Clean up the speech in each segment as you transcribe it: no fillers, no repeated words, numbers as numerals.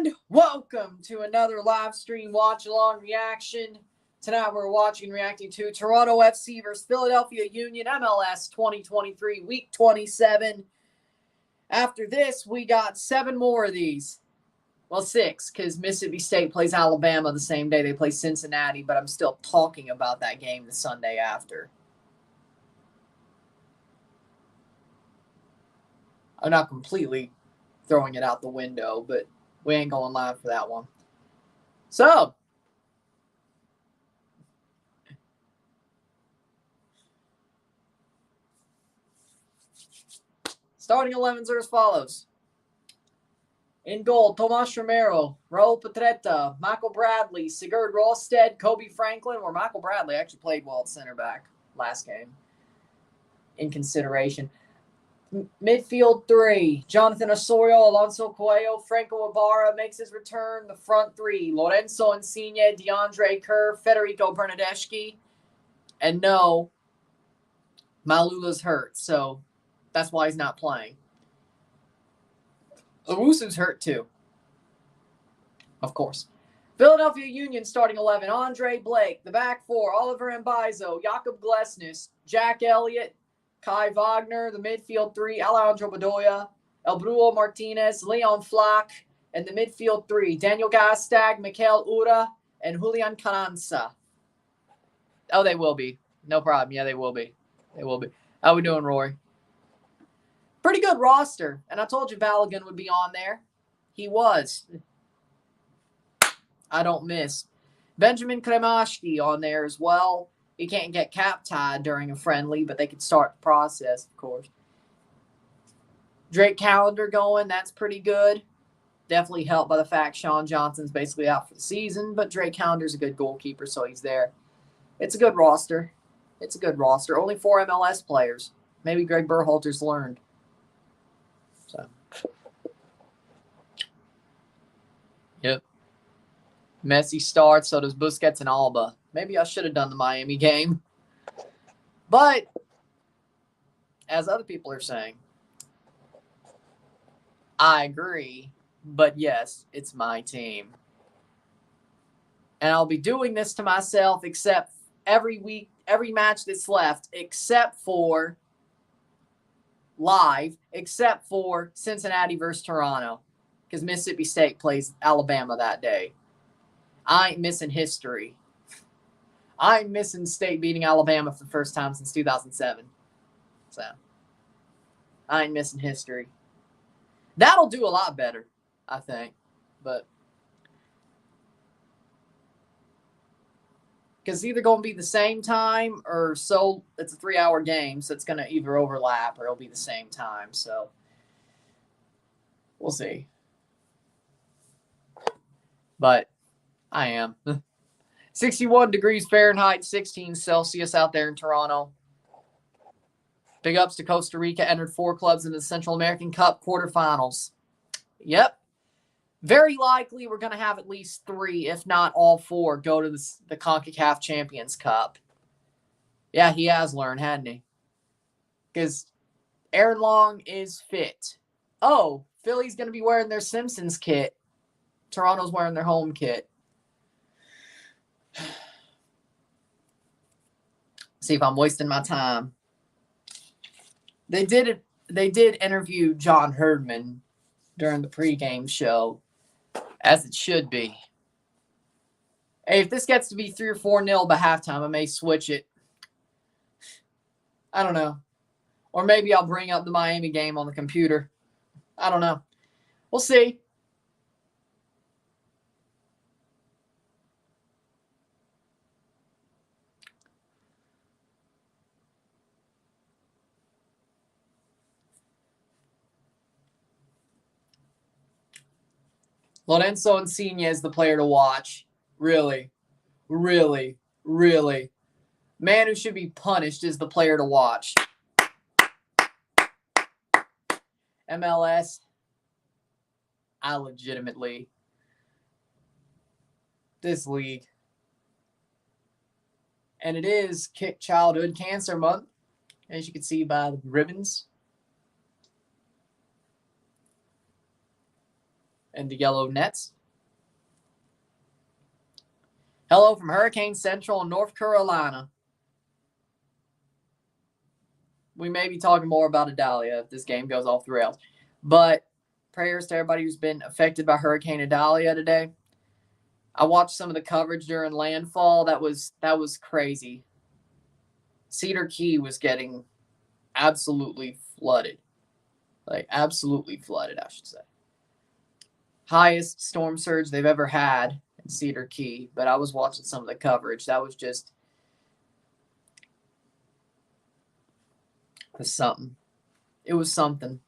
And welcome to another live stream watch-along reaction. Tonight we're watching and reacting to Toronto FC versus Philadelphia Union, MLS 2023, Week 27. After this, we got 7 more of these. Well, 6, because Mississippi State plays Alabama the same day they play Cincinnati, but I'm still talking about that game the Sunday after. I'm not completely throwing it out the window, but we ain't going live for that one. So, starting 11s are as follows. In goal, Tomas Romero, Raul Petretta, Michael Bradley, Sigurd Rosted, Kobe Franklin, where Michael Bradley actually played well at center back last game in consideration. Midfield 3, Jonathan Osorio, Alonso Coelho, Franco Ibarra makes his return. The front 3, Lorenzo Insigne, DeAndre Kerr, Federico Bernardeschi. And no, Malula's hurt, so that's why he's not playing. Owusu's hurt too, of course. Philadelphia Union starting 11, Andre Blake. The back 4, Oliver Mbaizo, Jakob Glesnes, Jack Elliott, Kai Wagner. The midfield 3, Alejandro Bedoya, Elbruo Martinez, Leon Flach. And the midfield 3, Daniel Gastag, Mikel Ura, and Julian Carranza. Oh, they will be. No problem. Yeah, they will be. They will be. How we doing, Rory? Pretty good roster. And I told you Balogun would be on there. He was. I don't miss. Benjamin Kremashki on there as well. He can't get cap tied during a friendly, but they could start the process, of course. Drake Callender going. That's pretty good. Definitely helped by the fact Sean Johnson's basically out for the season, but Drake Callender's a good goalkeeper, so he's there. It's a good roster. It's a good roster. Only 4 MLS players. Maybe Greg Berhalter's learned. So, yep. Messi starts, so does Busquets and Alba. Maybe I should have done the Miami game. But, as other people are saying, I agree, but yes, it's my team. And I'll be doing this to myself except every week, every match that's left, except for live, except for Cincinnati versus Toronto, because Mississippi State plays Alabama that day. I ain't missing history. I ain't missing State beating Alabama for the first time since 2007. So, I ain't missing history. That'll do a lot better, I think. But, because it's either going to be the same time or so it's a 3-hour game, so it's going to either overlap or it'll be the same time. So, we'll see. But I am. 61 degrees Fahrenheit, 16 Celsius out there in Toronto. Big ups to Costa Rica, entered 4 clubs in the Central American Cup quarterfinals. Yep. Very likely we're going to have at least 3, if not all 4, go to the CONCACAF Champions Cup. Yeah, he has learned, hadn't he? Because Aaron Long is fit. Oh, Philly's going to be wearing their Simpsons kit. Toronto's wearing their home kit. See if I'm wasting my time. They did interview John Herdman during the pregame show, as it should be. Hey, if this gets to be 3 or 4-0 by halftime, I may switch it. I don't know. Or maybe I'll bring up the Miami game on the computer. I don't know. We'll see. Lorenzo Insigne is the player to watch. Really, really, really. Man who should be punished is the player to watch. MLS, I legitimately, this league. And it is Childhood Cancer Month, as you can see by the ribbons. and the yellow nets. Hello from Hurricane Central in North Carolina. We may be talking more about Idalia if this game goes off the rails. But prayers to everybody who's been affected by Hurricane Idalia today. I watched some of the coverage during landfall. That was crazy. Cedar Key was getting absolutely flooded. Like, absolutely flooded, I should say. Highest storm surge they've ever had in Cedar Key. But I was watching some of the coverage. That was just something. It was something.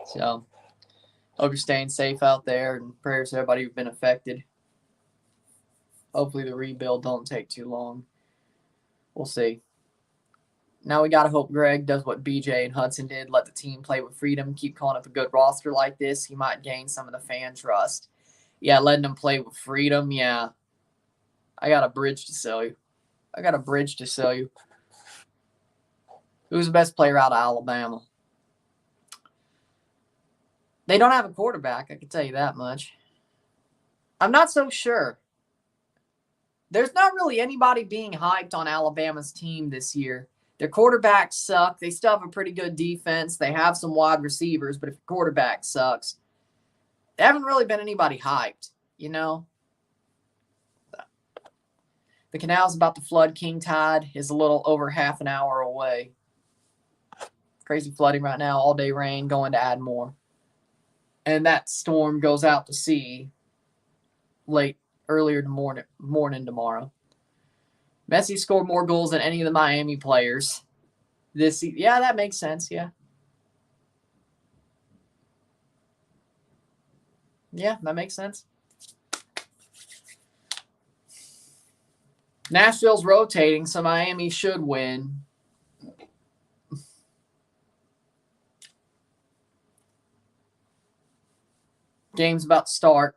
So, hope you're staying safe out there, and prayers to everybody who's been affected. Hopefully the rebuild don't take too long. We'll see. Now we got to hope Greg does what BJ and Hudson did, let the team play with freedom, keep calling up a good roster like this. He might gain some of the fan trust. Yeah, letting them play with freedom, yeah. I got a bridge to sell you. Who's the best player out of Alabama? They don't have a quarterback, I can tell you that much. I'm not so sure. There's not really anybody being hyped on Alabama's team this year. Their quarterbacks suck. They still have a pretty good defense. They have some wide receivers, but if your quarterback sucks, there haven't really been anybody hyped, you know? The canal's about to flood. King Tide is a little over half an hour away. Crazy flooding right now. All day rain going to add more. And that storm goes out to sea earlier morning tomorrow. Messi scored more goals than any of the Miami players this season. Yeah, that makes sense. Yeah. Yeah, that makes sense. Nashville's rotating, so Miami should win. Game's about to start.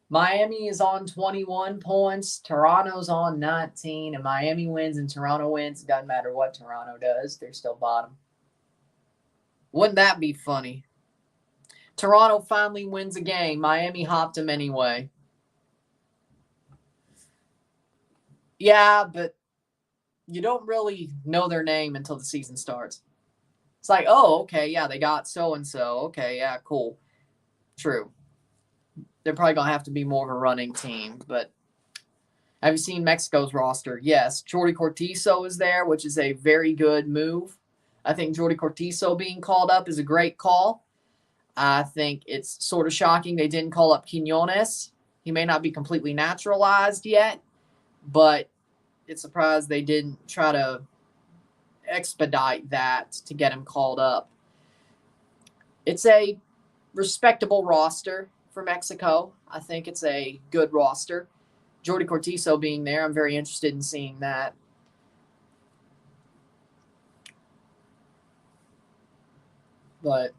Miami is on 21 points. Toronto's on 19. And Miami wins and Toronto wins. It doesn't matter what Toronto does. They're still bottom. Wouldn't that be funny? Toronto finally wins a game. Miami hopped them anyway. Yeah, but you don't really know their name until the season starts. It's like, oh, okay, yeah, they got so-and-so. Okay, yeah, cool. True. They're probably going to have to be more of a running team. But have you seen Mexico's roster? Yes. Jordi Cortizo is there, which is a very good move. I think Jordi Cortizo being called up is a great call. I think it's sort of shocking they didn't call up Quinones. He may not be completely naturalized yet, but it's surprised they didn't try to expedite that to get him called up. It's a respectable roster for Mexico. I think it's a good roster. Jordi Cortizo being there, I'm very interested in seeing that. But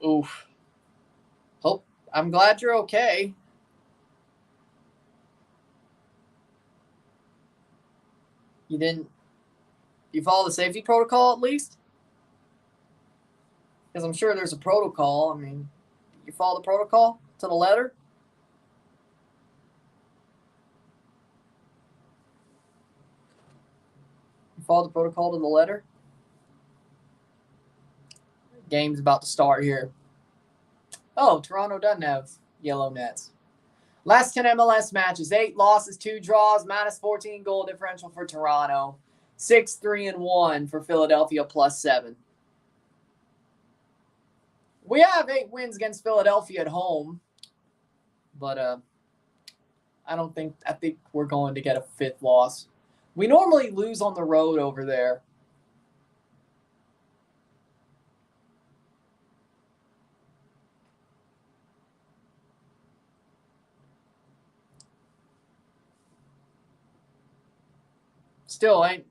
oof. Hope I'm glad you're okay. You follow the safety protocol at least? Because I'm sure there's a protocol. I mean, you follow the protocol to the letter? You follow the protocol to the letter? Game's about to start here. Oh, Toronto doesn't have yellow nets. Last 10 MLS matches, 8 losses, 2 draws, minus 14 goal differential for Toronto. 6-3-1 for Philadelphia, +7. We have 8 wins against Philadelphia at home, but I think we're going to get a 5th loss. We normally lose on the road over there.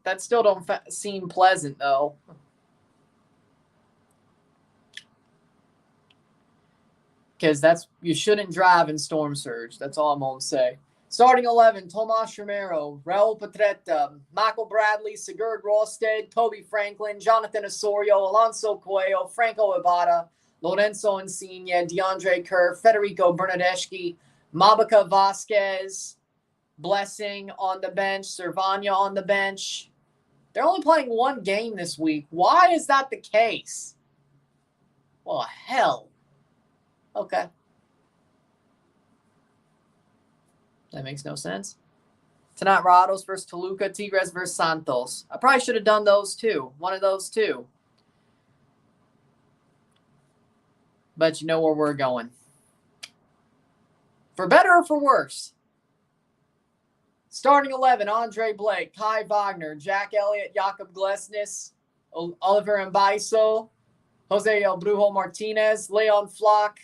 That still don't seem pleasant though. because you shouldn't drive in storm surge. That's all I'm going to say. Starting 11, Tomas Romero, Raul Petretta, Michael Bradley, Sigurd Rosted, Toby Franklin, Jonathan Osorio, Alonso Coelho, Franco Ibarra, Lorenzo Insigne, DeAndre Kerr, Federico Bernardeschi, Mabaka Vasquez, Blessing on the bench, Cervania on the bench. They're only playing one game this week. Why is that the case? Well, hell. Okay. That makes no sense. Tonight, Rados versus Toluca, Tigres versus Santos. I probably should have done those two. One of those two. But you know where we're going. For better or for worse. Starting 11, Andre Blake, Kai Wagner, Jack Elliott, Jakob Glesnes, Oliver Mbaiso, Jose El Brujo Martinez, Leon Flock,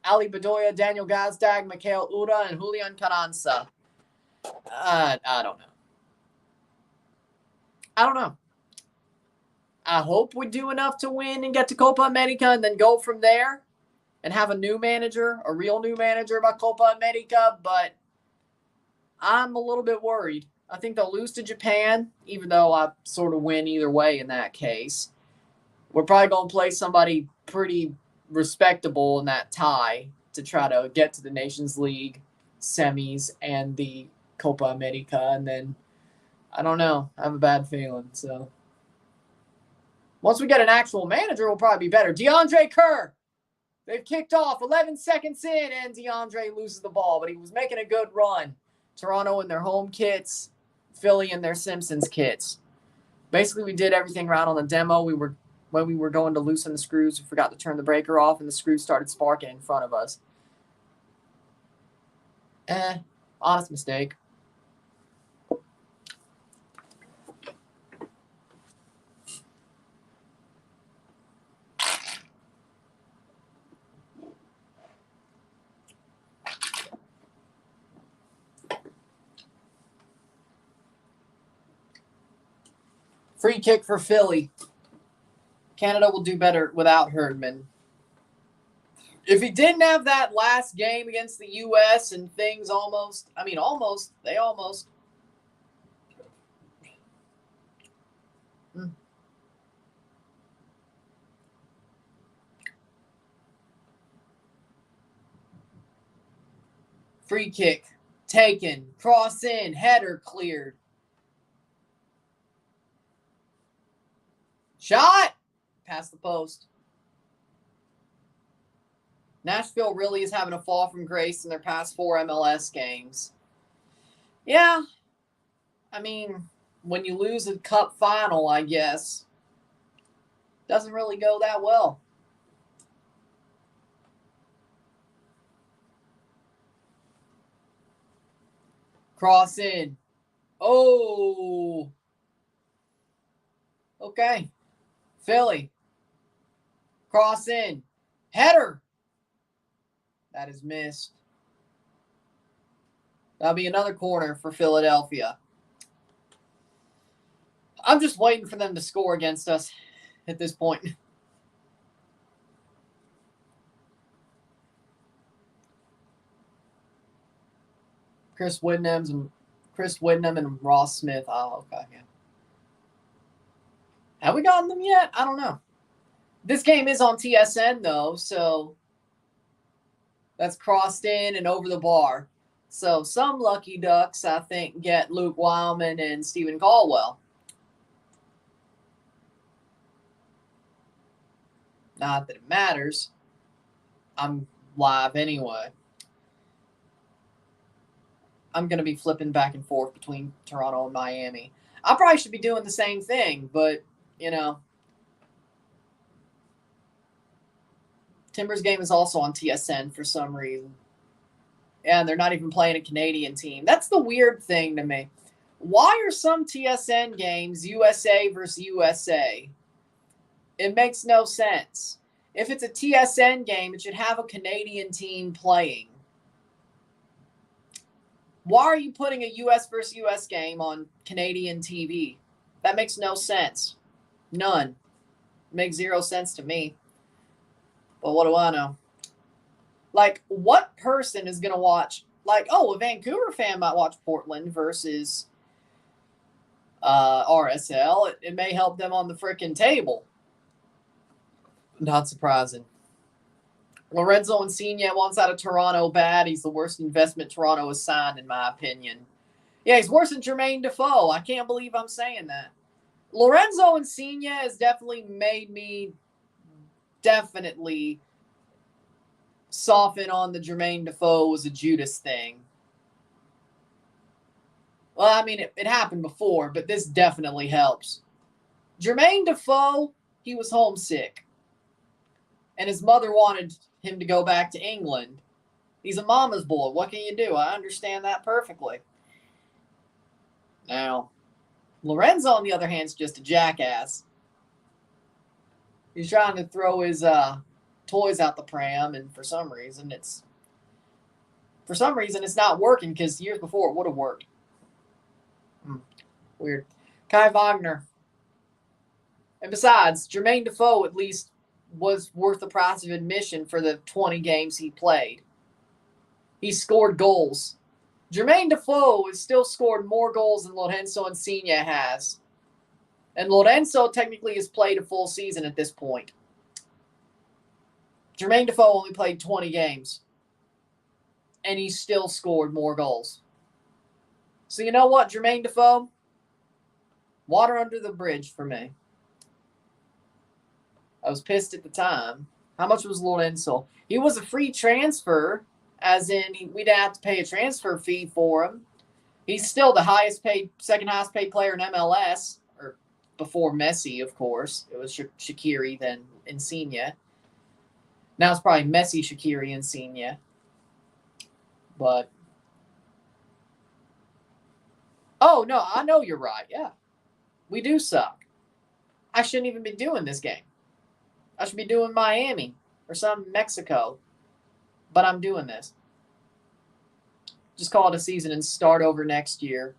Ali Bedoya, Daniel Gazdag, Mikhail Ura, and Julian Carranza. I don't know. I hope we do enough to win and get to Copa America and then go from there and have a new manager, a real new manager by Copa America, but I'm a little bit worried. I think they'll lose to Japan, even though I sort of win either way in that case. We're probably going to play somebody pretty respectable in that tie to try to get to the Nations League semis and the Copa America. And then, I don't know. I have a bad feeling. So, once we get an actual manager, we'll probably be better. DeAndre Kerr. They've kicked off 11 seconds in, and DeAndre loses the ball. But he was making a good run. Toronto in their home kits. Philly in their Simpsons kits. Basically, we did everything right on the demo. When we were going to loosen the screws, we forgot to turn the breaker off, and the screws started sparking in front of us. Honest mistake. Free kick for Philly. Canada will do better without Herdman. If he didn't have that last game against the U.S. and things they almost. Free kick. Taken. Cross in. Header cleared. Shot! Past the post. Nashville really is having a fall from grace in their past 4 MLS games. Yeah. I mean, when you lose a cup final, I guess, doesn't really go that well. Cross in. Oh. Okay. Philly. Cross in. Header. That is missed. That'll be another corner for Philadelphia. I'm just waiting for them to score against us at this point. Chris Widnam and Ross Smith. Oh, okay. Yeah. Have we gotten them yet? I don't know. This game is on TSN, though, so that's crossed in and over the bar. So some lucky ducks, I think, get Luke Wildman and Stephen Caldwell. Not that it matters. I'm live anyway. I'm going to be flipping back and forth between Toronto and Miami. I probably should be doing the same thing, but, you know. Timbers game is also on TSN for some reason. And they're not even playing a Canadian team. That's the weird thing to me. Why are some TSN games USA versus USA? It makes no sense. If it's a TSN game, it should have a Canadian team playing. Why are you putting a US versus US game on Canadian TV? That makes no sense. None. It makes zero sense to me. But what do I know? Like, what person is going to watch? Like, oh, a Vancouver fan might watch Portland versus RSL. It may help them on the freaking table. Not surprising. Lorenzo Insigne wants out of Toronto bad. He's the worst investment Toronto has signed, in my opinion. Yeah, he's worse than Jermaine Defoe. I can't believe I'm saying that. Lorenzo Insigne has definitely made me soften on the Jermaine Defoe was a Judas thing. Well, I mean, it happened before, but this definitely helps. Jermaine Defoe, he was homesick. And his mother wanted him to go back to England. He's a mama's boy. What can you do? I understand that perfectly. Now, Lorenzo, on the other hand, is just a jackass. He's trying to throw his toys out the pram, and for some reason it's not working, because years before it would have worked. Weird. Kai Wagner. And besides, Jermaine Defoe at least was worth the price of admission for the 20 games he played. He scored goals. Jermaine Defoe has still scored more goals than Lorenzo Insigne has. And Lorenzo technically has played a full season at this point. Jermaine Defoe only played 20 games. And he still scored more goals. So you know what, Jermaine Defoe? Water under the bridge for me. I was pissed at the time. How much was Lorenzo? He was a free transfer, as in we didn't have to pay a transfer fee for him. He's still the second highest paid player in MLS, or before Messi, of course. It was Shaqiri, then Insigne. Now it's probably Messi, Shaqiri, Insigne. But, oh, no, I know you're right, yeah. We do suck. I shouldn't even be doing this game. I should be doing Miami or some Mexico. But I'm doing this. Just call it a season and start over next year.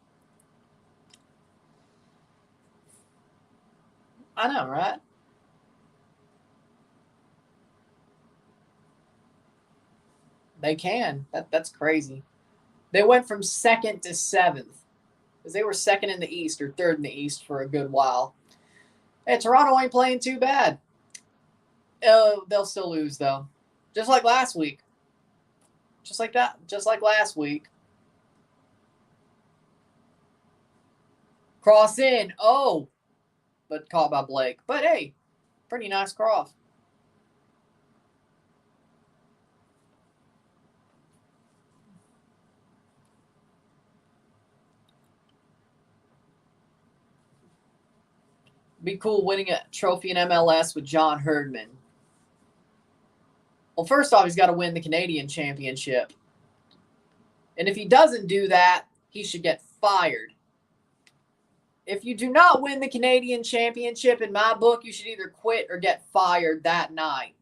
I know, right? They can. That's crazy. They went from 2nd to 7th. Because they were 2nd in the East or 3rd in the East for a good while. Hey, Toronto ain't playing too bad. They'll still lose, though. Just like last week. Just like that. Just like last week. Cross in. Oh. But caught by Blake. But, hey, pretty nice cross. Be cool winning a trophy in MLS with John Herdman. Well, first off, he's got to win the Canadian championship. And if he doesn't do that, he should get fired. If you do not win the Canadian championship, in my book, you should either quit or get fired that night.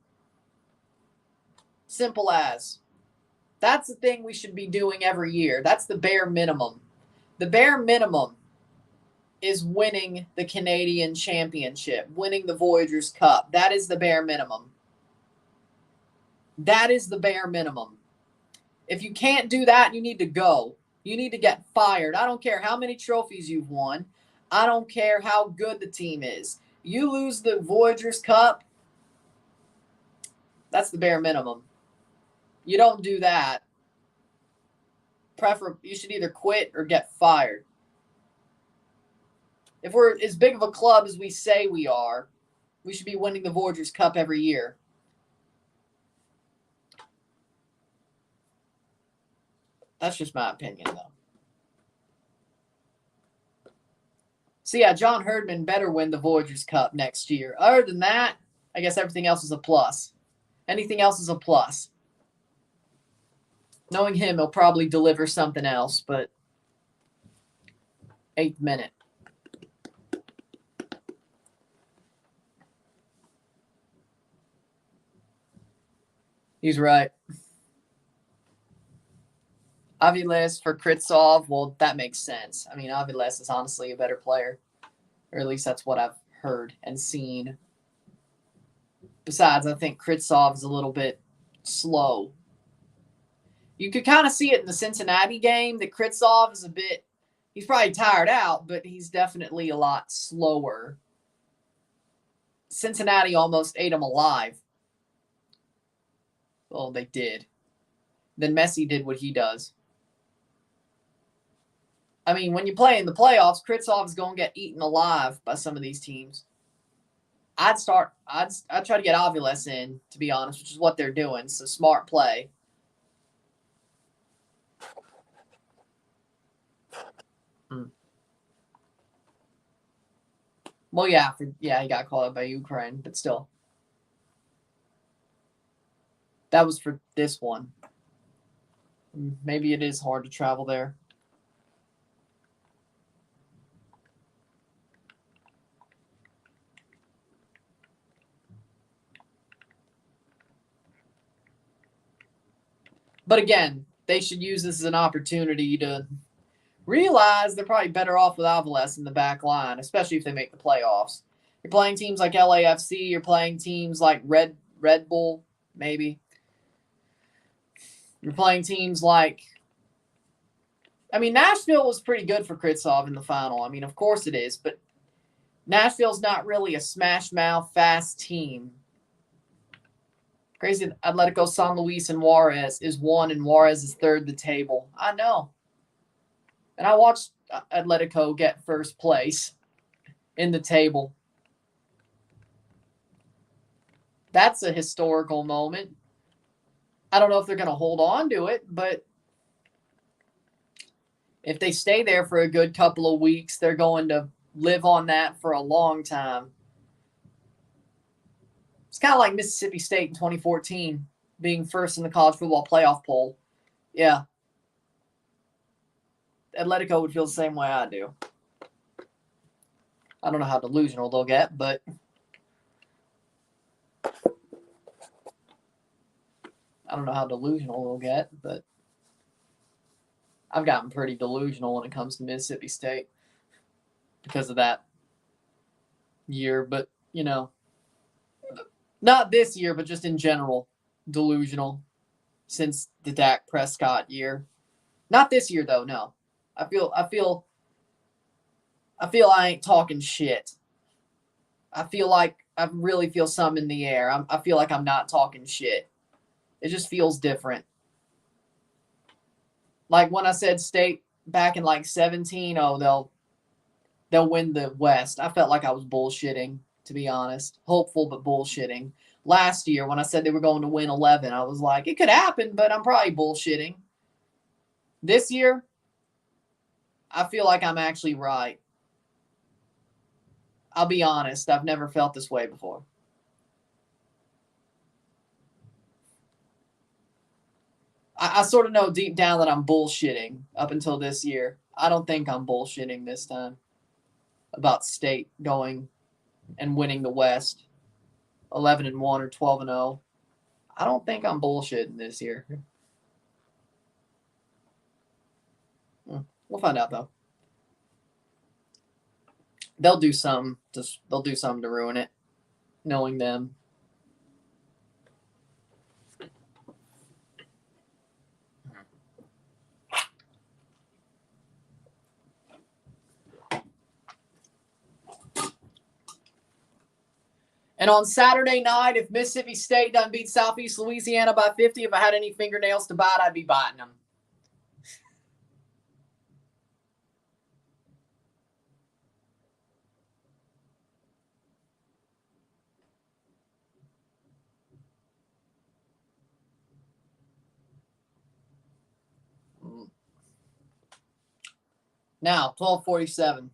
Simple as. That's the thing we should be doing every year. That's the bare minimum. The bare minimum is winning the Canadian championship, winning the Voyageurs Cup. That is the bare minimum. That is the bare minimum. If you can't do that, you need to go. You need to get fired. I don't care how many trophies you've won. I don't care how good the team is. You lose the Voyageurs Cup, that's the bare minimum. You don't do that. You should either quit or get fired. If we're as big of a club as we say we are, we should be winning the Voyageurs Cup every year. That's just my opinion, though. So, yeah, John Herdman better win the Voyageurs Cup next year. Other than that, I guess everything else is a plus. Anything else is a plus. Knowing him, he'll probably deliver something else, but 8th minute. He's right. Aviles for Kritsov, well, that makes sense. I mean, Aviles is honestly a better player. Or at least that's what I've heard and seen. Besides, I think Kritsov is a little bit slow. You could kind of see it in the Cincinnati game that Kritzov is a bit, he's probably tired out, but he's definitely a lot slower. Cincinnati almost ate him alive. Well, they did. Then Messi did what he does. I mean, when you play in the playoffs, Kritzov is going to get eaten alive by some of these teams. I'd try to get Aviles in, to be honest, which is what they're doing. It's a smart play. Well, yeah, he got called out by Ukraine, but still. That was for this one. Maybe it is hard to travel there. But again, they should use this as an opportunity to realize they're probably better off with Aviles in the back line, especially if they make the playoffs. You're playing teams like LAFC. You're playing teams like Red Bull, maybe. You're playing teams like... I mean, Nashville was pretty good for Kritzov in the final. I mean, of course it is, but Nashville's not really a smash-mouth, fast team. Crazy that Atletico San Luis and Juarez is 1 and Juarez is 3rd the table. I know. And I watched Atletico get first place in the table. That's a historical moment. I don't know if they're going to hold on to it, but if they stay there for a good couple of weeks, they're going to live on that for a long time. It's kind of like Mississippi State in 2014 being first in the college football playoff poll. Yeah. Atletico would feel the same way I do. I don't know how delusional they'll get, but I've gotten pretty delusional when it comes to Mississippi State because of that year. But, you know, not this year, but just in general, delusional since the Dak Prescott year. Not this year, though, no. I feel I ain't talking shit. I feel like I really feel something in the air. I feel like I'm not talking shit. It just feels different. Like when I said State back in like 17, they'll win the West. I felt like I was bullshitting, to be honest. Hopeful, but bullshitting. Last year, when I said they were going to win 11, I was like, it could happen, but I'm probably bullshitting. This year, I feel like I'm actually right. I'll be honest. I've never felt this way before. I sort of know deep down that I'm bullshitting up until this year. I don't think I'm bullshitting this time about State going and winning the West 11-1 or 12-0. I don't think I'm bullshitting this year. We'll find out, though. They'll do something to ruin it, knowing them. And on Saturday night, if Mississippi State doesn't beat Southeast Louisiana by 50, if I had any fingernails to bite, I'd be biting them. Now, 12:47.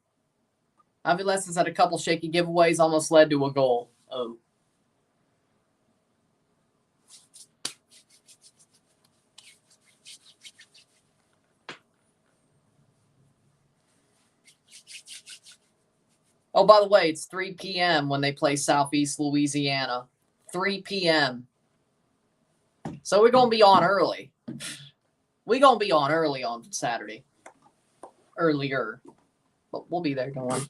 Aviles has had a couple shaky giveaways, almost led to a goal. Oh. Oh, by the way, it's 3 p.m. when they play Southeast Louisiana. 3 p.m. So we're going to be on early. We're going to be on early on Saturday. Earlier. But we'll be there, don't worry.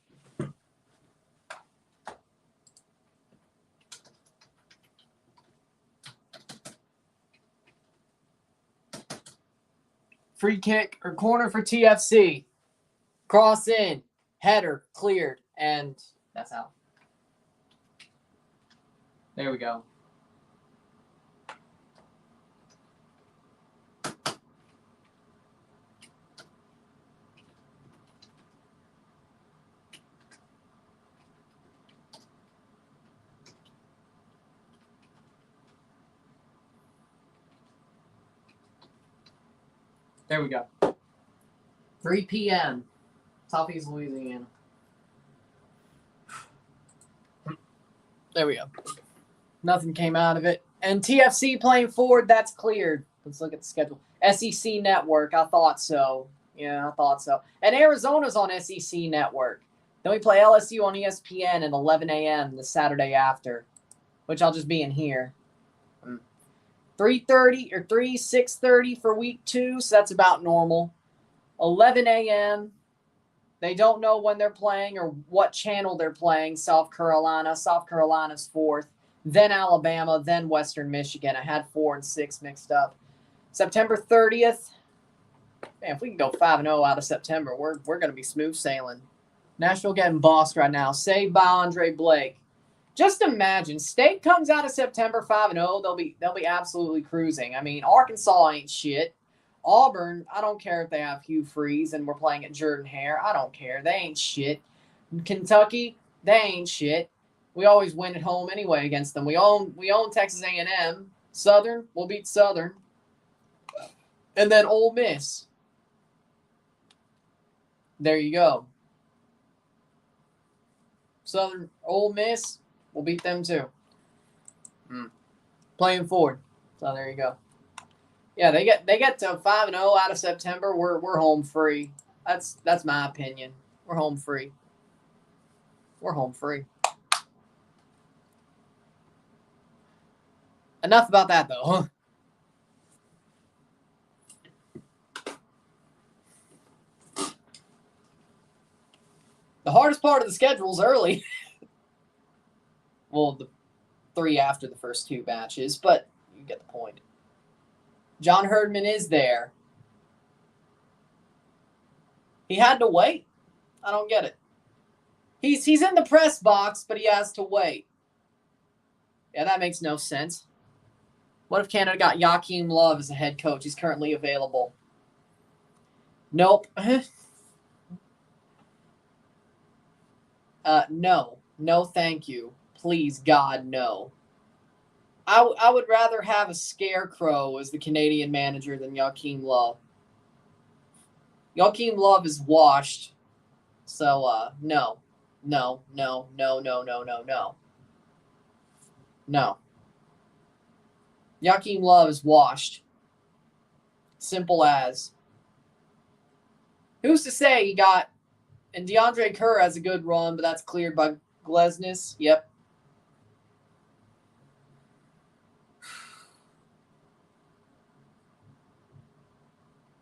Free kick or corner for TFC. Cross in. Header cleared. And that's out. There we go. There we go. 3 p.m. Southeast Louisiana. There we go. Nothing came out of it. And TFC playing forward, that's cleared. Let's look at the schedule. SEC Network, I thought so. Yeah, I thought so. And Arizona's on SEC Network. Then we play LSU on ESPN at 11 a.m. the Saturday after, which I'll just be in here. 3:30 or 6:30 for week 2, so that's about normal. 11 a.m. They don't know when they're playing or what channel they're playing. South Carolina. South Carolina's 4th. Then Alabama. Then Western Michigan. I had 4 and 6 mixed up. September 30th. Man, if we can go 5-0 out of September, we're going to be smooth sailing. Nashville getting bossed right now. Saved by Andre Blake. Just imagine, State comes out of September 5-0. They'll be absolutely cruising. I mean, Arkansas ain't shit. Auburn, I don't care if they have Hugh Freeze and we're playing at Jordan Hare. I don't care. They ain't shit. Kentucky, they ain't shit. We always win at home anyway against them. We own Texas A&M. Southern, we'll beat Southern. And then Ole Miss. There you go. Southern, Ole Miss, we'll beat them too. Playing forward. So there you go. Yeah, they get to 5-0 out of September. We're home free. That's my opinion. We're home free. We're home free. Enough about that though, huh? The hardest part of the schedule is early. Well, the 3 after the first 2 matches, but you get the point. John Herdman is there. He had to wait. I don't get it. He's in the press box, but he has to wait. Yeah, that makes no sense. What if Canada got Joachim Love as a head coach? He's currently available. Nope. No. No, thank you. Please, God, no. I would rather have a scarecrow as the Canadian manager than Joachim Love. Joachim Love is washed. So, no. No. No. Joachim Love is washed. Simple as. Who's to say he got... And DeAndre Kerr has a good run, but that's cleared by Glesnes. Yep.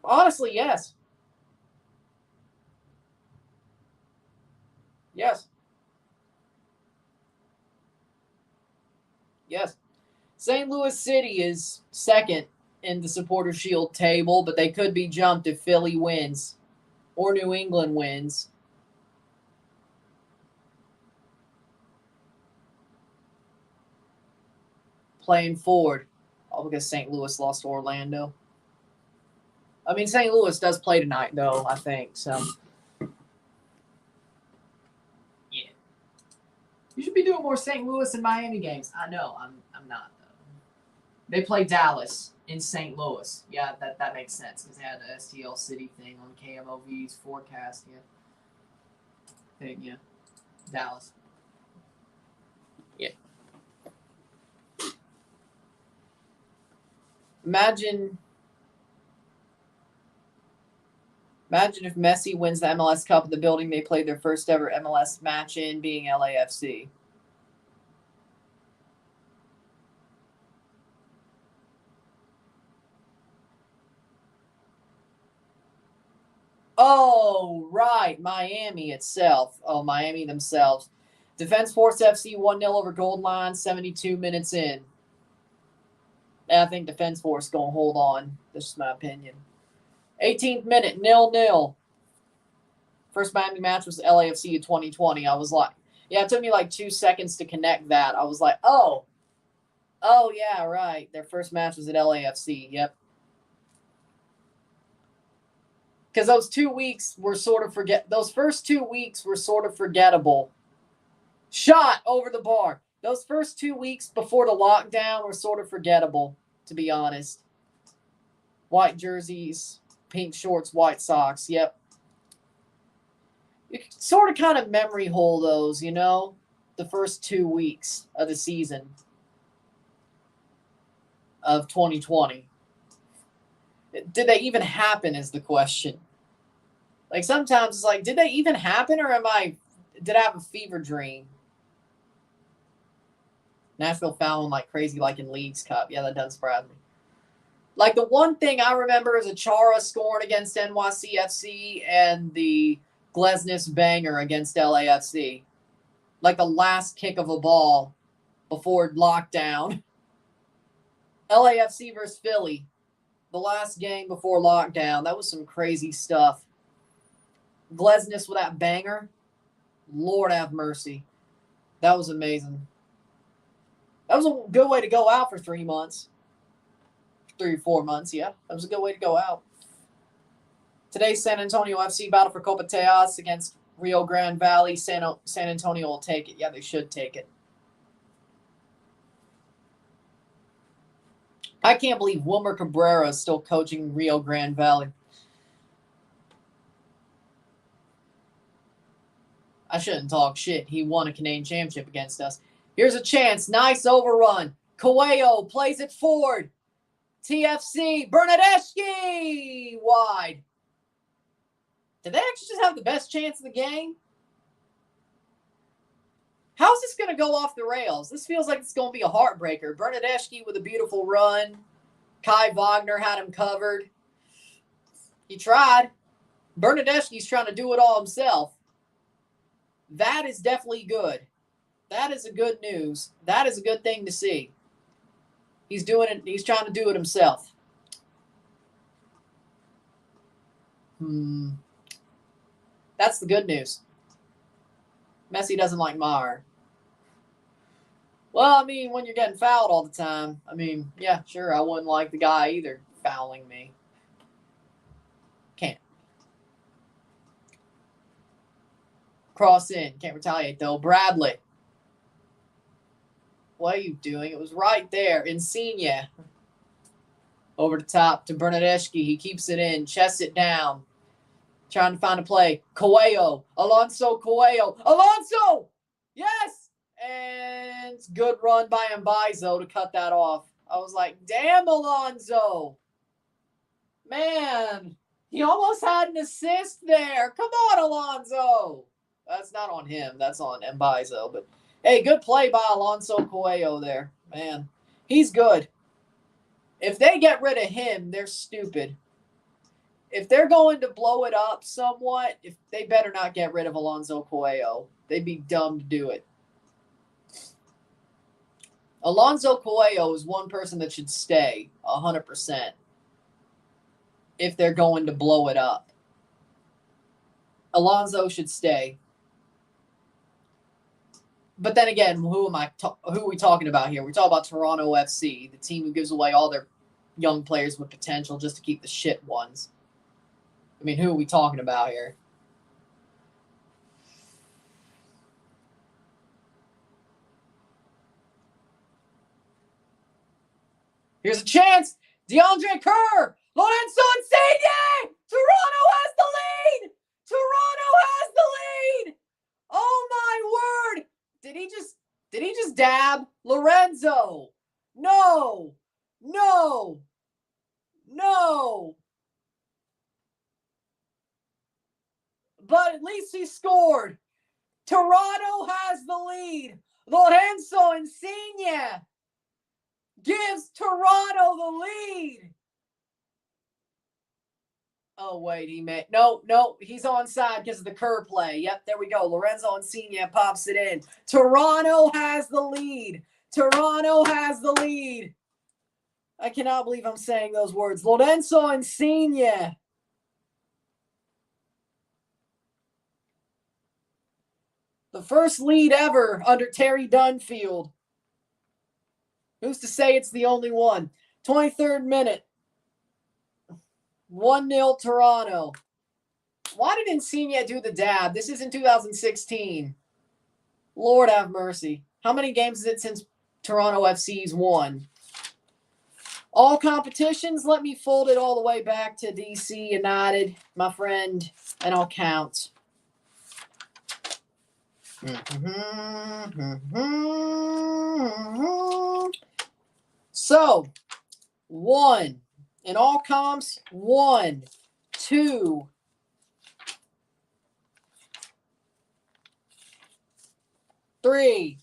Honestly, yes. Yes. Yes. St. Louis City is second in the Supporter Shield table, but they could be jumped if Philly wins or New England wins. Playing forward. Oh, because St. Louis lost to Orlando. I mean, St. Louis does play tonight, though, I think. So, yeah. You should be doing more St. Louis and Miami games. I know. I'm not, though. They play Dallas in St. Louis. Yeah, that makes sense because they had the STL City thing on KMOV's forecast. Yeah. Yeah. Dallas. Yeah. Imagine if Messi wins the MLS Cup in the building they played their first ever MLS match in, being LAFC. Oh, right. Miami itself. Oh, Miami themselves. Defense Force FC 1-0 over Gold Line, 72 minutes in. I think Defense Force going to hold on. This is my opinion. 18th minute, 0-0. First Miami match was LAFC in 2020. I was like, yeah, it took me like 2 seconds to connect that. I was like, oh, yeah, right. Their first match was at LAFC. Yep. Because those 2 weeks were sort of those first 2 weeks were sort of forgettable. Shot over the bar. Those first 2 weeks before the lockdown were sort of forgettable, to be honest. White jerseys, pink shorts, white socks. Yep. You sort of kind of memory hole those, you know, the first 2 weeks of the season of 2020. Did they even happen is the question. Like sometimes it's like, did they even happen or did I have a fever dream? Nashville fouling like crazy like in Leagues Cup. Yeah, that doesn't surprise me. Like the one thing I remember is Achara scoring against NYCFC and the Glesnes banger against LAFC. Like the last kick of a ball before lockdown. LAFC versus Philly. The last game before lockdown. That was some crazy stuff. Glesnes with that banger. Lord have mercy. That was amazing. That was a good way to go out for 3 months. 3 or 4 months, yeah. That was a good way to go out. Today's San Antonio FC battle for Copa Tejas against Rio Grande Valley. San Antonio will take it. Yeah, they should take it. I can't believe Wilmer Cabrera is still coaching Rio Grande Valley. I shouldn't talk shit. He won a Canadian championship against us. Here's a chance. Nice overrun. Coelho plays it forward. TFC. Bernadeschi. Wide. Did they actually just have the best chance of the game? How's this going to go off the rails? This feels like it's going to be a heartbreaker. Bernadeschi with a beautiful run. Kai Wagner had him covered. He tried. Bernadeschi's trying to do it all himself. That is definitely good. That is a good news. That is a good thing to see. He's doing it. He's trying to do it himself. That's the good news. Messi doesn't like Maher. Well, I mean, when you're getting fouled all the time, I mean, yeah, sure, I wouldn't like the guy either fouling me. Can't. Cross in. Can't retaliate, though. Bradley. What are you doing? It was right there. Insigne. Over the top to Bernadeschi. He keeps it in. Chests it down. Trying to find a play. Coelho. Alonso Coelho. Alonso! Yes! And good run by Mbaizo to cut that off. I was like, damn, Alonso. Man, he almost had an assist there. Come on, Alonso. That's not on him. That's on Mbaizo. But, hey, good play by Alonso Coelho there. Man, he's good. If they get rid of him, they're stupid. If they're going to blow it up somewhat, if they better not get rid of Alonso Coelho. They'd be dumb to do it. Alonso Coelho is one person that should stay 100% if they're going to blow it up. Alonso should stay. But then again, who are we talking about here? We're talking about Toronto FC, the team who gives away all their young players with potential just to keep the shit ones. I mean, who are we talking about here? Here's a chance. DeAndre Kerr. Lorenzo Insigne. Toronto has the lead. Toronto has the lead. Oh, my word. Did he just dab? Lorenzo. No. No. No. But at least he scored. Toronto has the lead. Lorenzo Insigne gives Toronto the lead. Oh, wait, he made... No, he's onside because of the Kerr play. Yep, there we go. Lorenzo Insigne pops it in. Toronto has the lead. Toronto has the lead. I cannot believe I'm saying those words. Lorenzo Insigne The first lead ever under Terry Dunfield. Who's to say it's the only one? 23rd minute. 1-0 Toronto. Why did Insigne do the dab? This isn't 2016. Lord have mercy. How many games is it since Toronto FC's won? All competitions, let me fold it all the way back to DC United, my friend, and I'll count. So, 1. In all comps, 1, 2, 3,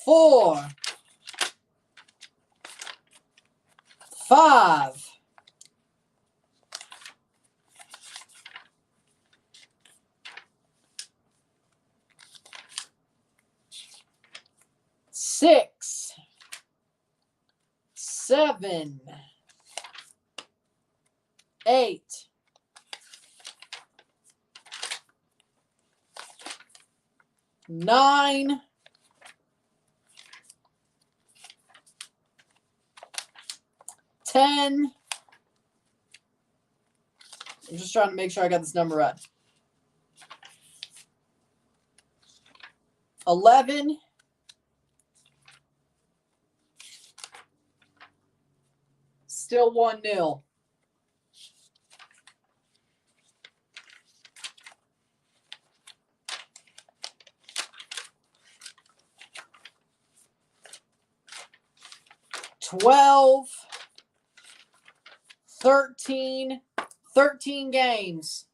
4, 5, 6, 7, 8, 9, 10. I'm just trying to make sure I got this number right. 11. 1-0. 12, 13 games.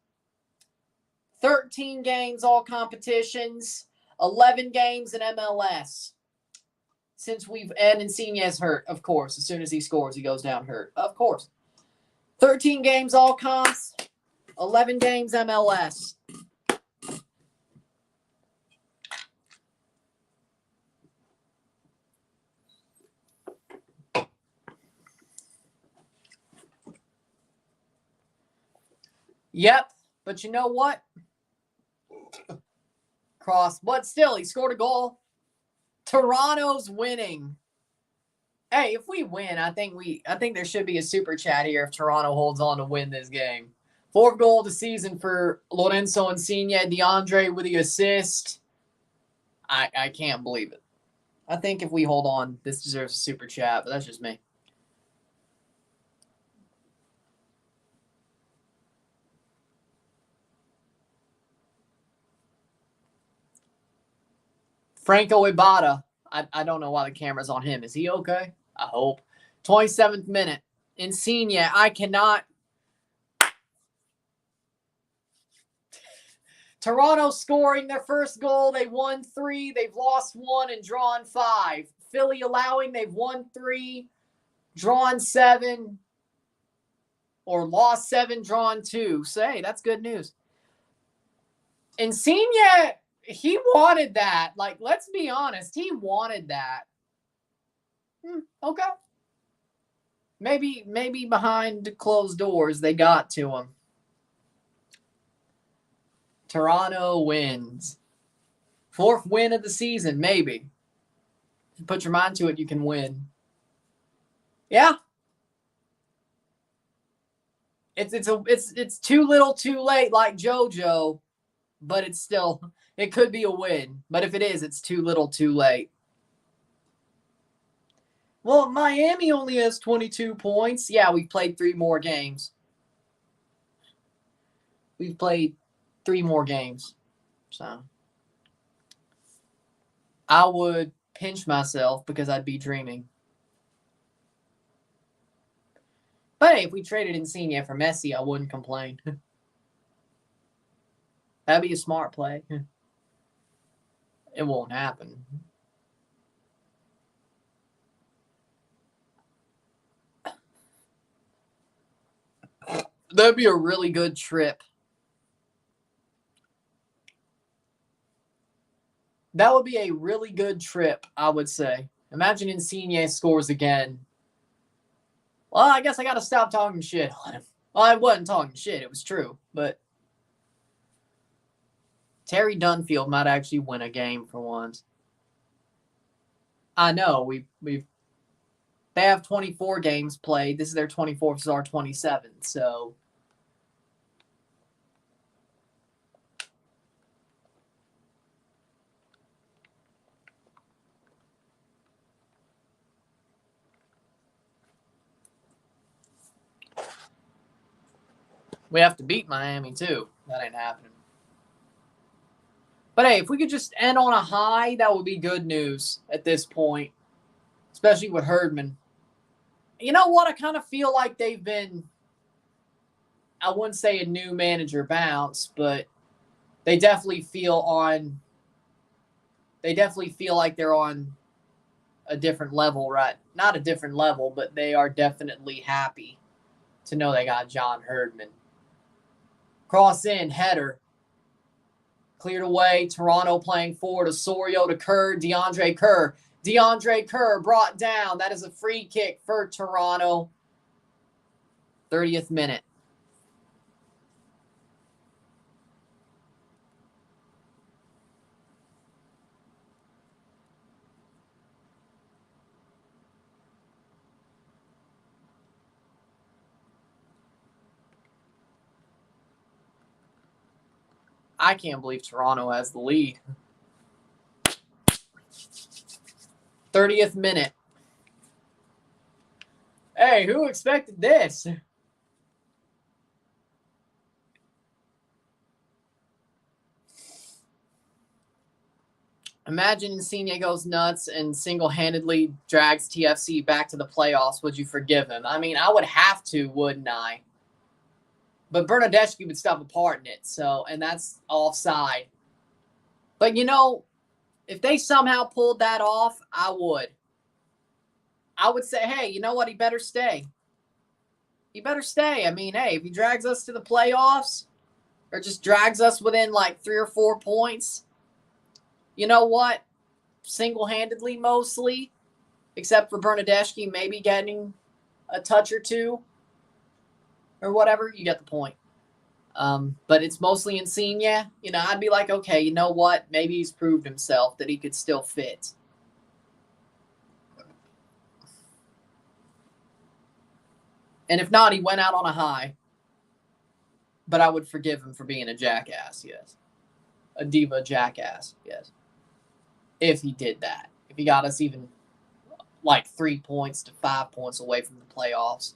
13 games, all competitions. 11 games in MLS. Since and Insigne's hurt, of course. As soon as he scores, he goes down hurt. Of course. 13 games, all comps. 11 games, MLS. Yep, but you know what? Cross, but still, he scored a goal. Toronto's winning. Hey, if we win, I think there should be a super chat here if Toronto holds on to win this game. 4th goal of the season for Lorenzo Insigne. DeAndre with the assist. I can't believe it. I think if we hold on, this deserves a super chat, but that's just me. Franco Ibarra. I don't know why the camera's on him. Is he okay? I hope. 27th minute. Insigne. I cannot. Toronto scoring their first goal. They won 3. They've lost 1 and drawn 5. Philly allowing. They've won 3, drawn 7, or lost 7, drawn 2. So, hey, that's good news. Insigne, he wanted that. Like, let's be honest. He wanted that. Okay. Maybe behind closed doors they got to him. Toronto wins. 4th win of the season, maybe. If you put your mind to it, you can win. Yeah. It's too little too late, like JoJo, but it's still, it could be a win. But if it is, it's too little too late. Well, Miami only has 22 points. Yeah, we've played 3 more games. We've played 3 more games. So I would pinch myself because I'd be dreaming. But hey, if we traded Insigne for Messi, I wouldn't complain. That'd be a smart play. It won't happen. That'd be a really good trip. That would be a really good trip, I would say. Imagine Insigne scores again. Well, I guess I got to stop talking shit on him. Well, I wasn't talking shit. It was true. But Terry Dunfield might actually win a game for once. I know. They have 24 games played. This is their 24th. This is our 27th. So we have to beat Miami too. That ain't happening. But hey, if we could just end on a high, that would be good news at this point, especially with Herdman. You know what? I kind of feel like they've been, I wouldn't say a new manager bounce, but they definitely feel like they're on a different level, right? Not a different level, but they are definitely happy to know they got John Herdman. Cross in, header. Cleared away. Toronto playing forward. Osorio to Kerr. DeAndre Kerr. DeAndre Kerr brought down. That is a free kick for Toronto. 30th minute. I can't believe Toronto has the lead. 30th minute. Hey, who expected this? Imagine Insigne goes nuts and single-handedly drags TFC back to the playoffs. Would you forgive him? I mean, I would have to, wouldn't I? But Bernardeschi would stop a part in it, and that's offside. But, if they somehow pulled that off, I would. I would say, hey, you know what? He better stay. He better stay. I mean, hey, if he drags us to the playoffs or just drags us within like 3 or 4 points, you know what? Single-handedly mostly, except for Bernardeschi maybe getting a touch or two or whatever, you get the point. But it's mostly Insigne. I'd be like, okay, you know what? Maybe he's proved himself that he could still fit. And if not, he went out on a high. But I would forgive him for being a jackass, yes. A diva jackass, yes. If he did that. If he got us even like 3 points to 5 points away from the playoffs.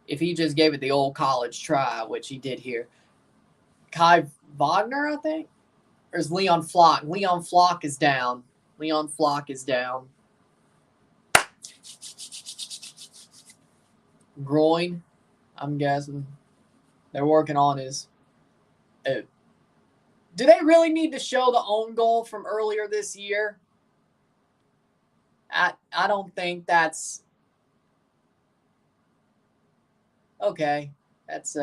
If he just gave it the old college try, which he did here. Kai Wagner, I think? Or is Leon Flock? Leon Flock is down. Leon Flock is down. Groin, I'm guessing. They're working on his... Do they really need to show the own goal from earlier this year? I don't think that's... Okay, that's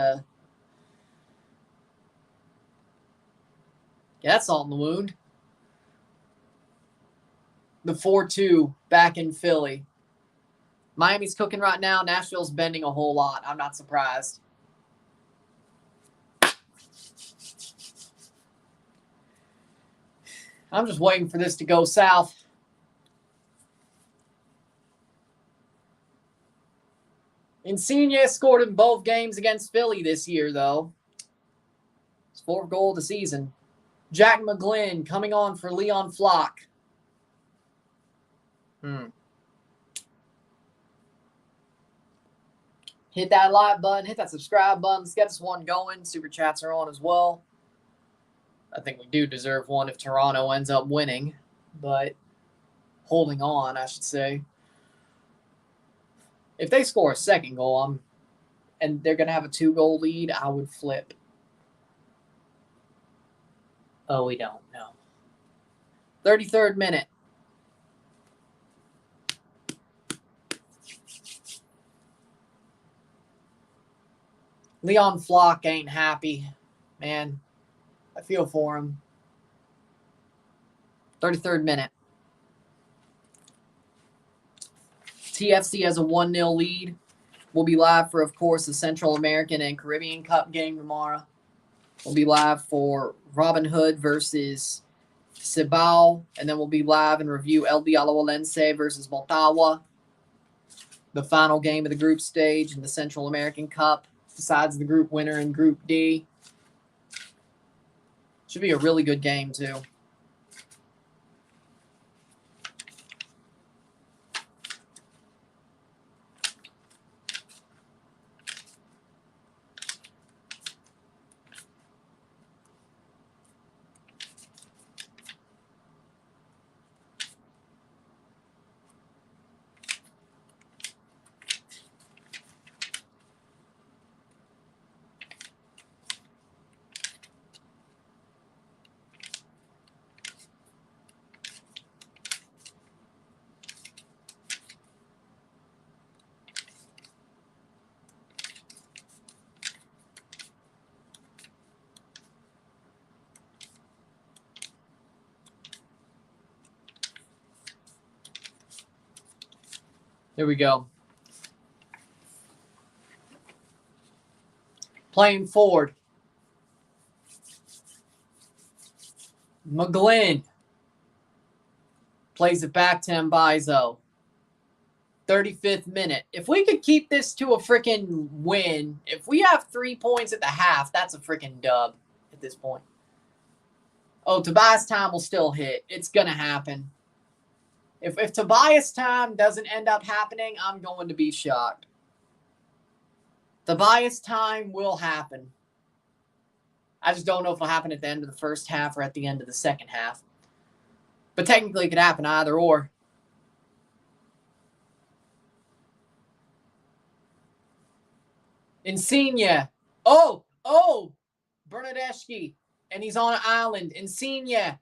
that's all in the wound. The 4-2 back in Philly. Miami's cooking right now. Nashville's bending a whole lot. I'm not surprised. I'm just waiting for this to go south. Insigne scored in both games against Philly this year, though. His 4th goal of the season. Jack McGlynn coming on for Leon Flock. Hit that like button. Hit that subscribe button. Let's get this one going. Super chats are on as well. I think we do deserve one if Toronto ends up winning. But holding on, I should say. If they score a 2nd goal, and they're going to have a 2-goal lead, I would flip. Oh, we don't. No. 33rd minute. Leon Flock ain't happy. Man, I feel for him. 33rd minute. TFC has a 1-0 lead. We'll be live for, of course, the Central American and Caribbean Cup game tomorrow. We'll be live for Robin Hood versus Cibao, and then we'll be live and review El Alajuelense versus Motagua, the final game of the group stage in the Central American Cup, besides the group winner in Group D. Should be a really good game, too. Here we go. Playing forward. McGlynn plays it back to Mbaizo. 35th minute. If we could keep this to a freaking win, if we have 3 points at the half, that's a freaking dub at this point. Oh, Tobias time will still hit. It's going to happen. If Tobias time doesn't end up happening, I'm going to be shocked. Tobias time will happen. I just don't know if it'll happen at the end of the first half or at the end of the second half. But technically it could happen either or. Insigne. Oh! Bernadeschi. And he's on an island. Insigne.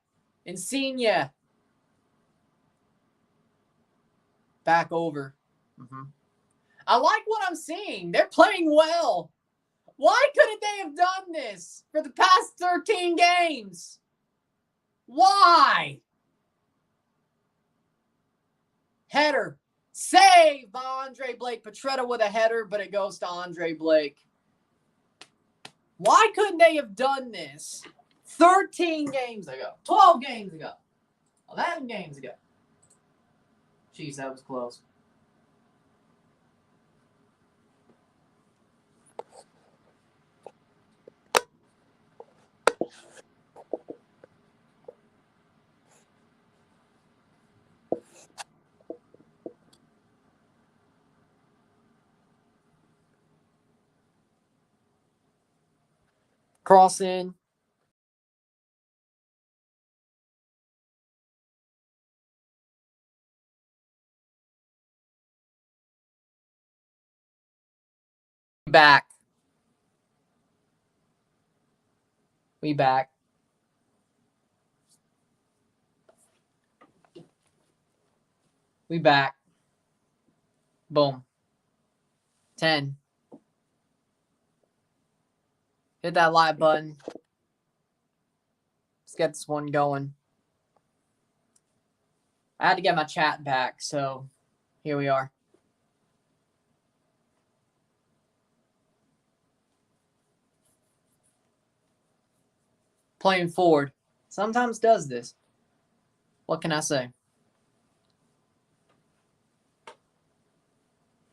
Back over. I like what I'm seeing. They're playing well. Why couldn't they have done this for the past 13 games? Why? Header. Saved by Andre Blake. Petretta with a header, but it goes to Andre Blake. Why couldn't they have done this 13 games ago? 12 games ago. 11 games ago. Jeez, that was close. Cross in. Back. We back. We back. Boom. 10. Hit that like button. Let's get this one going. I had to get my chat back, so here we are. Playing forward. Sometimes does this. What can I say?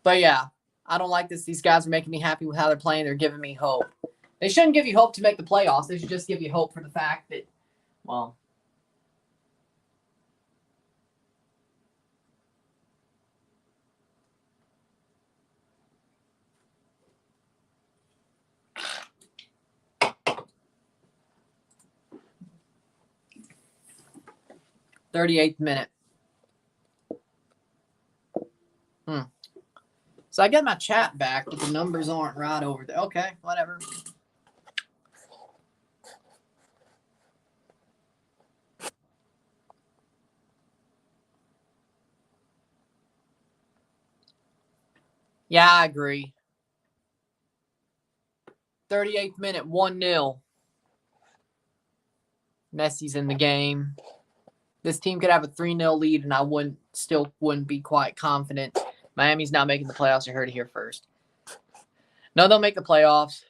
But yeah, I don't like this. These guys are making me happy with how they're playing. They're giving me hope. They shouldn't give you hope to make the playoffs. They should just give you hope for the fact that, well, .38th minute. So I get my chat back, but the numbers aren't right over there. Okay, whatever. Yeah, I agree. 38th minute, 1-0. Messi's in the game. This team could have a 3-0 lead, and I still wouldn't be quite confident Miami's not making the playoffs. You heard it here first. No, they'll make the playoffs.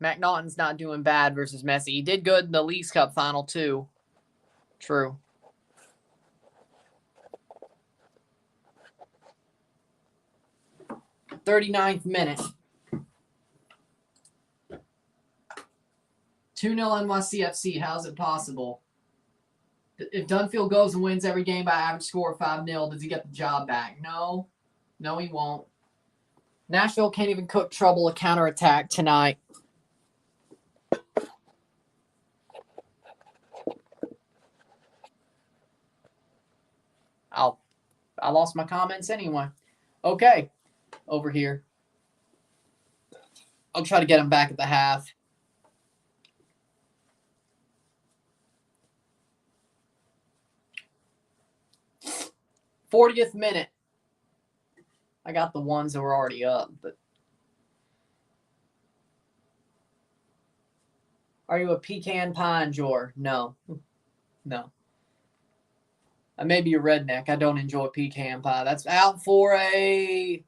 McNaughton's not doing bad versus Messi. He did good in the Leagues Cup final, too. True. .39th minute. 2-0 NYCFC. How's it possible? If Dunfield goes and wins every game by average score of 5-0, does he get the job back? No. No, he won't. Nashville can't even cook trouble a counterattack tonight. I lost my comments anyway. Okay. Over here. I'll try to get him back at the half. .40th minute. I got the ones that were already up, but are you a pecan pie enjoyer? No. No. I may be a redneck. I don't enjoy pecan pie. That's out for a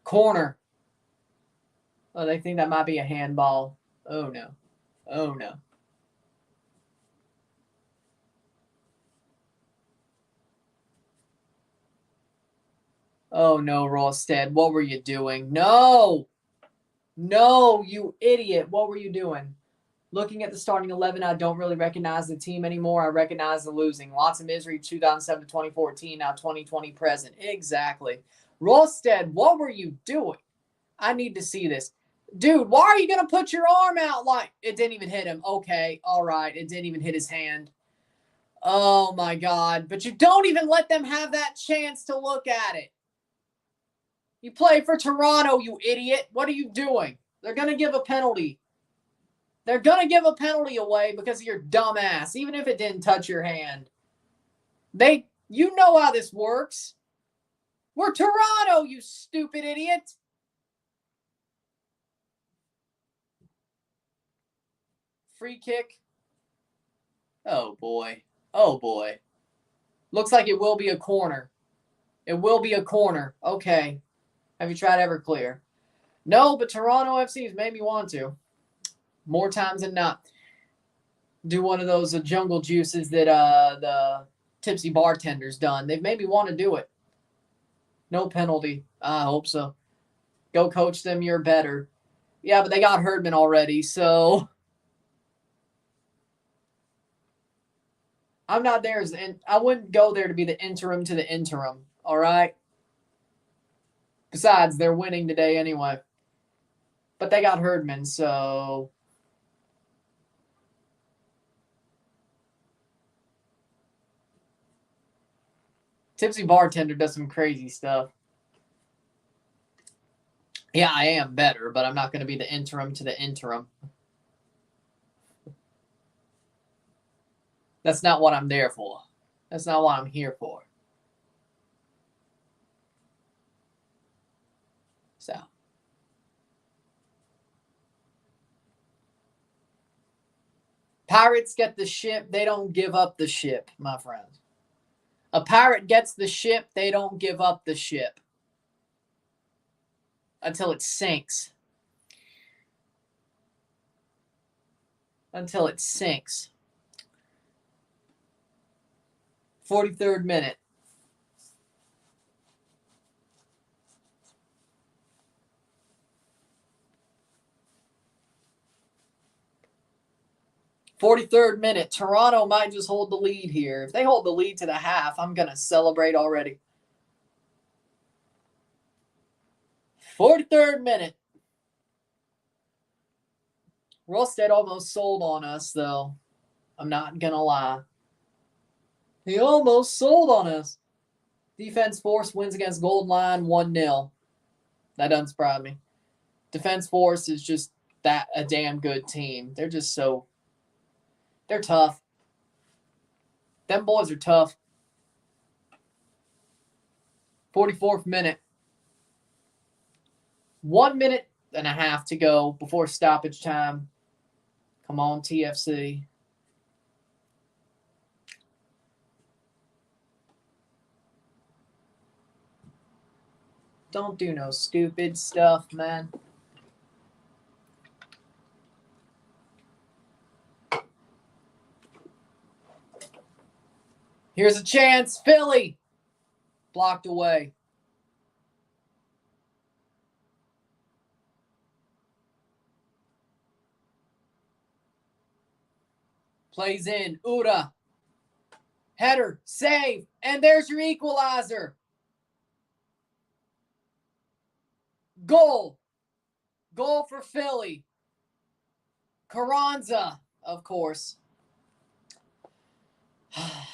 corner. Oh, they think that might be a handball. Oh, no. Oh, no. Oh, no, Rosted. What were you doing? No! No, you idiot. What were you doing? Looking at the starting 11, I don't really recognize the team anymore. I recognize the losing. Lots of misery, 2007 to 2014, now 2020 present. Exactly. Rosted, what were you doing? I need to see this. Dude, why are you going to put your arm out like it didn't even hit him? Okay, all right. It didn't even hit his hand. Oh, my God. But you don't even let them have that chance to look at it. You play for Toronto, you idiot. What are you doing? They're going to give a penalty. They're going to give a penalty away because of your dumb ass, even if it didn't touch your hand. You know how this works. We're Toronto, you stupid idiot. Free kick. Oh, boy. Oh, boy. Looks like it will be a corner. It will be a corner. Okay. Have you tried Everclear? No, but Toronto FC has made me want to. More times than not. Do one of those jungle juices that the tipsy bartender's done. They've made me want to do it. No penalty. I hope so. Go coach them. You're better. Yeah, but they got Herdman already, so I'm not there I wouldn't go there to be the interim to the interim. All right. Besides, they're winning today anyway. But they got Herdman, so tipsy bartender does some crazy stuff. Yeah, I am better, but I'm not going to be the interim to the interim. That's not what I'm there for. That's not what I'm here for. So. Pirates get the ship. They don't give up the ship, my friends. A pirate gets the ship. They don't give up the ship until it sinks. Until it sinks. 43rd minute. .43rd minute. Toronto might just hold the lead here. If they hold the lead to the half, I'm going to celebrate already. 43rd minute. Rosted almost sold on us, though. I'm not going to lie. He almost sold on us. Defense Force wins against Gold Line 1-0. That doesn't surprise me. Defense Force is just a damn good team. They're just so... They're tough. Them boys are tough. 44th minute. 1 minute and a half to go before stoppage time. Come on, TFC. Don't do no stupid stuff, man. Here's a chance. Philly. Blocked away. Plays in. Uda. Header. Save. And there's your equalizer. Goal. Goal for Philly. Carranza, of course.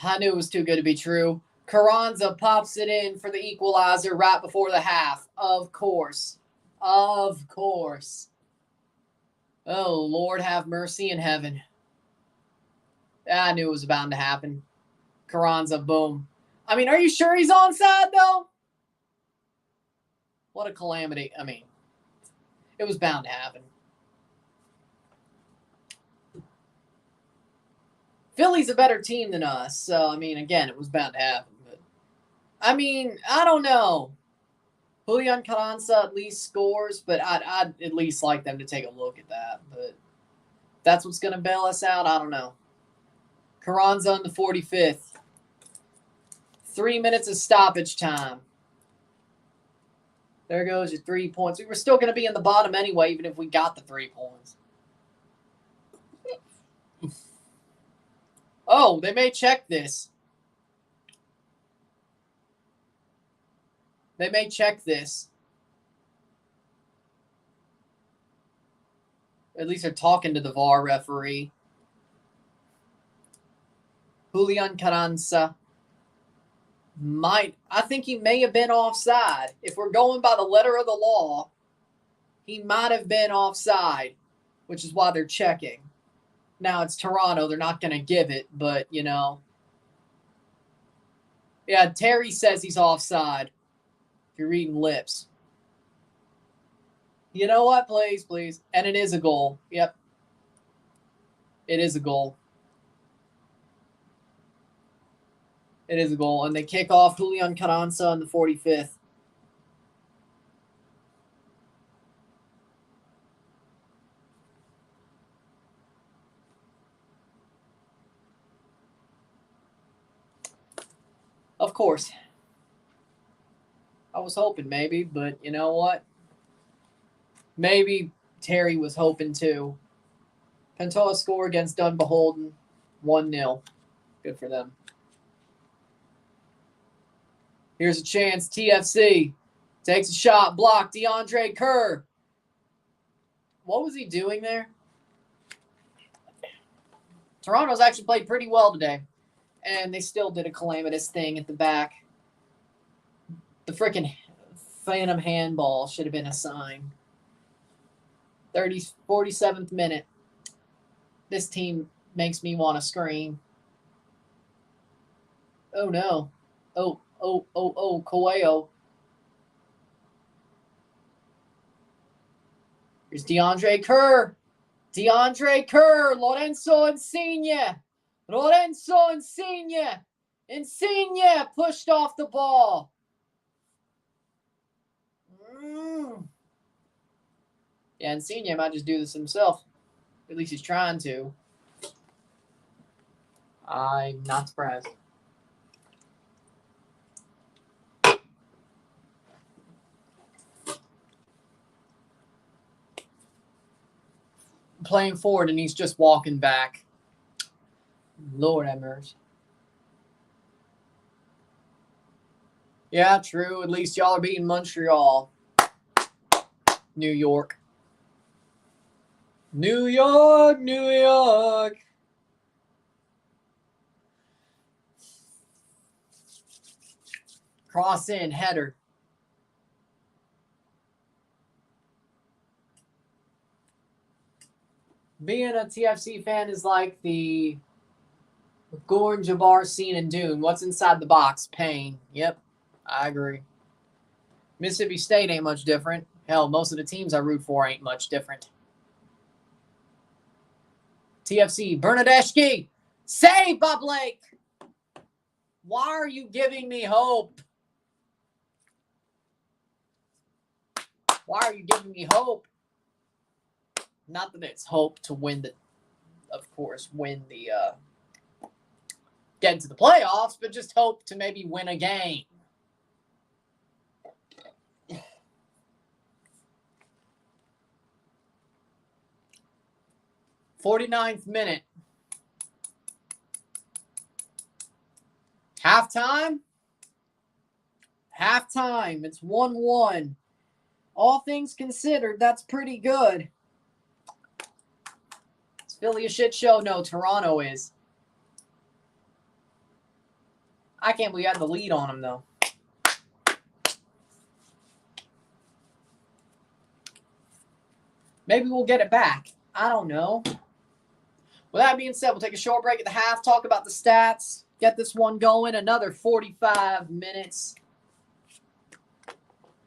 I knew it was too good to be true. Carranza pops it in for the equalizer right before the half. Of course. Of course. Oh, Lord have mercy in heaven. I knew it was bound to happen. Carranza, boom. I mean, are you sure he's onside, though? What a calamity. I mean, it was bound to happen. Philly's a better team than us. So, I mean, again, it was bound to happen. But I mean, I don't know. Julian Carranza at least scores, but I'd at least like them to take a look at that. But that's what's going to bail us out. I don't know. Carranza in the 45th. 3 minutes of stoppage time. There goes your 3 points. We were still going to be in the bottom anyway, even if we got the 3 points. Oh, they may check this. They may check this. At least they're talking to the VAR referee. Julian Carranza I think he may have been offside. If we're going by the letter of the law, he might have been offside, which is why they're checking. Now it's Toronto. They're not going to give it, but, you know. Yeah, Terry says he's offside. If you're reading lips. You know what? Please. And it is a goal. Yep. It is a goal. It is a goal. And they kick off Julian Carranza on the 45th. Of course. I was hoping maybe, but you know what? Maybe Terry was hoping too. Pentoa score against Dunbeholden. 1-0. Good for them. Here's a chance. TFC takes a shot. Blocked. DeAndre Kerr. What was he doing there? Toronto's actually played pretty well today. And they still did a calamitous thing at the back. The freaking phantom handball should have been a sign. 47th minute. This team makes me want to scream. Oh, no. Oh, Coelho. Here's DeAndre Kerr. DeAndre Kerr. Lorenzo Insigne. Insigne pushed off the ball. Yeah, Insigne might just do this himself. At least he's trying to. I'm not surprised. Playing forward and he's just walking back. Lord have mercy. Yeah, true. At least y'all are beating Montreal. New York. New York. Cross in, header. Being a TFC fan is like the Gorn Jabbar scene in Dune. What's inside the box? Pain. Yep, I agree. Mississippi State ain't much different. Hell, most of the teams I root for ain't much different. TFC, Bernadeschi. Saved by Blake. Why are you giving me hope? Why are you giving me hope? Not that it's hope to win the, of course, get into the playoffs, but just hope to maybe win a game. '49th minute. Halftime. Halftime. It's 1-1. All things considered, that's pretty good. Is Philly a shit show? No, Toronto is. I can't believe I had the lead on them, though. Maybe we'll get it back. I don't know. With that being said, we'll take a short break at the half, talk about the stats, get this one going. Another 45 minutes.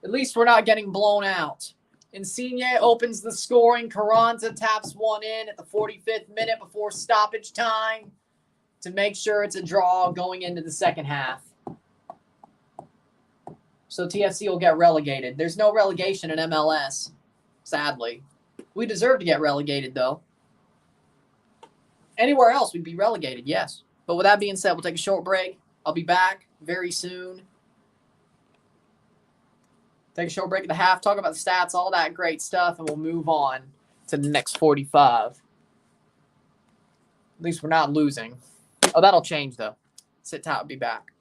At least we're not getting blown out. Insigne opens the scoring. Carranza taps one in at the 45th minute before stoppage time to make sure it's a draw going into the second half. So TFC will get relegated. There's no relegation in MLS, sadly. We deserve to get relegated, though. Anywhere else, we'd be relegated, yes. But with that being said, we'll take a short break. I'll be back very soon. Take a short break at the half, talk about the stats, all that great stuff, and we'll move on to the next 45. At least we're not losing. Oh, that'll change, though. Sit tight, I'll be back.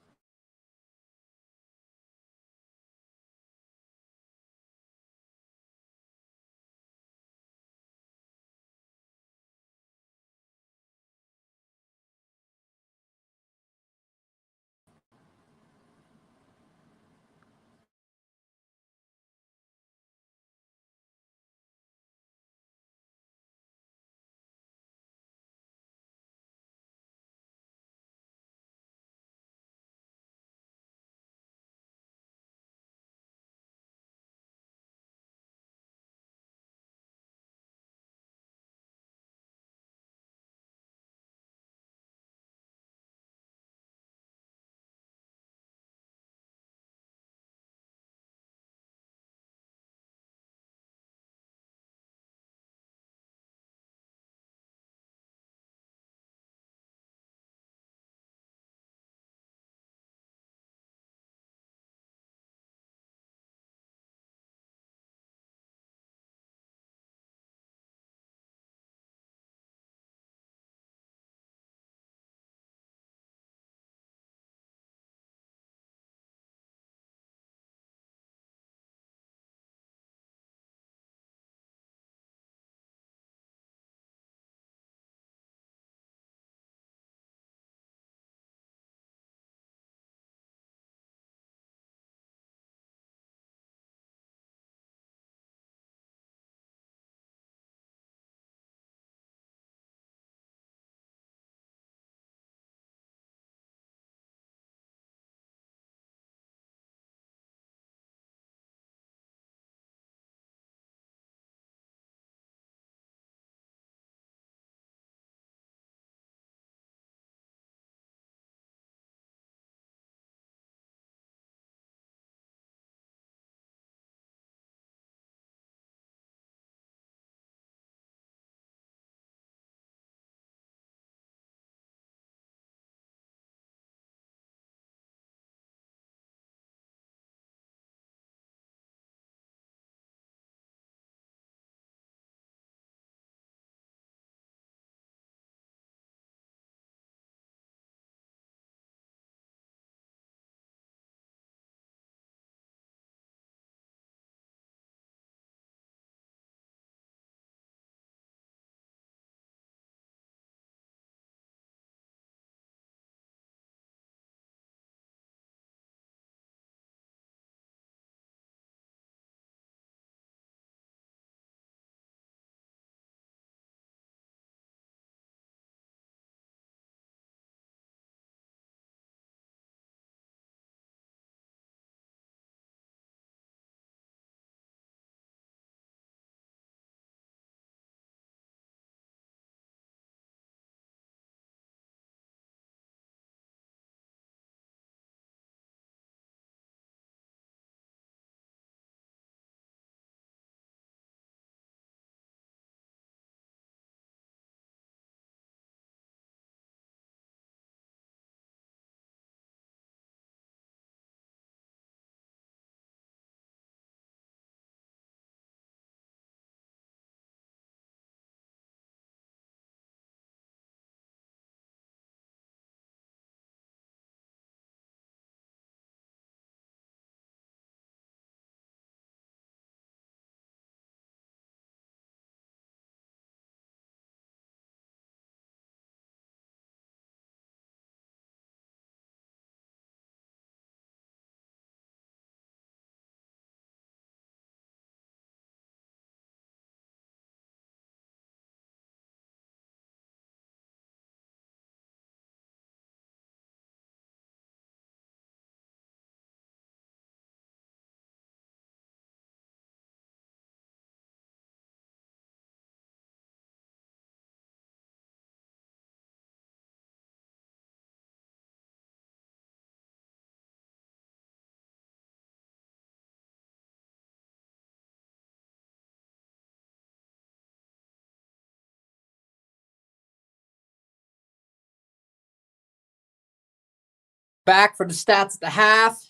Back for the stats at the half.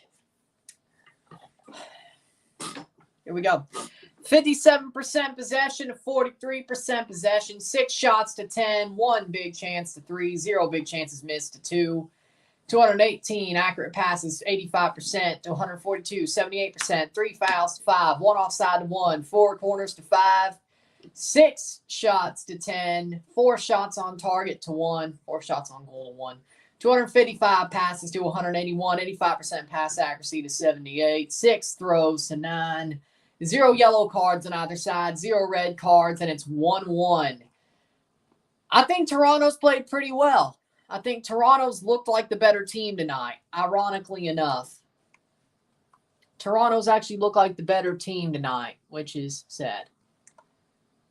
Here we go. 57% possession to 43% possession. 6 shots to 10. 1 big chance to 3. 0 big chances missed to 2. 218 accurate passes, 85% to 142, 78%. 3 fouls to 5. 1 offside to 1. 4 corners to 5. 6 shots to 10. 4 shots on target to 1. 4 shots on goal to 1. 255 passes to 181. 85% pass accuracy to 78. 6 throws to 9. 0 yellow cards on either side. 0 red cards, and it's 1-1. I think Toronto's played pretty well. I think Toronto's looked like the better team tonight, ironically enough. Toronto's actually looked like the better team tonight, which is sad.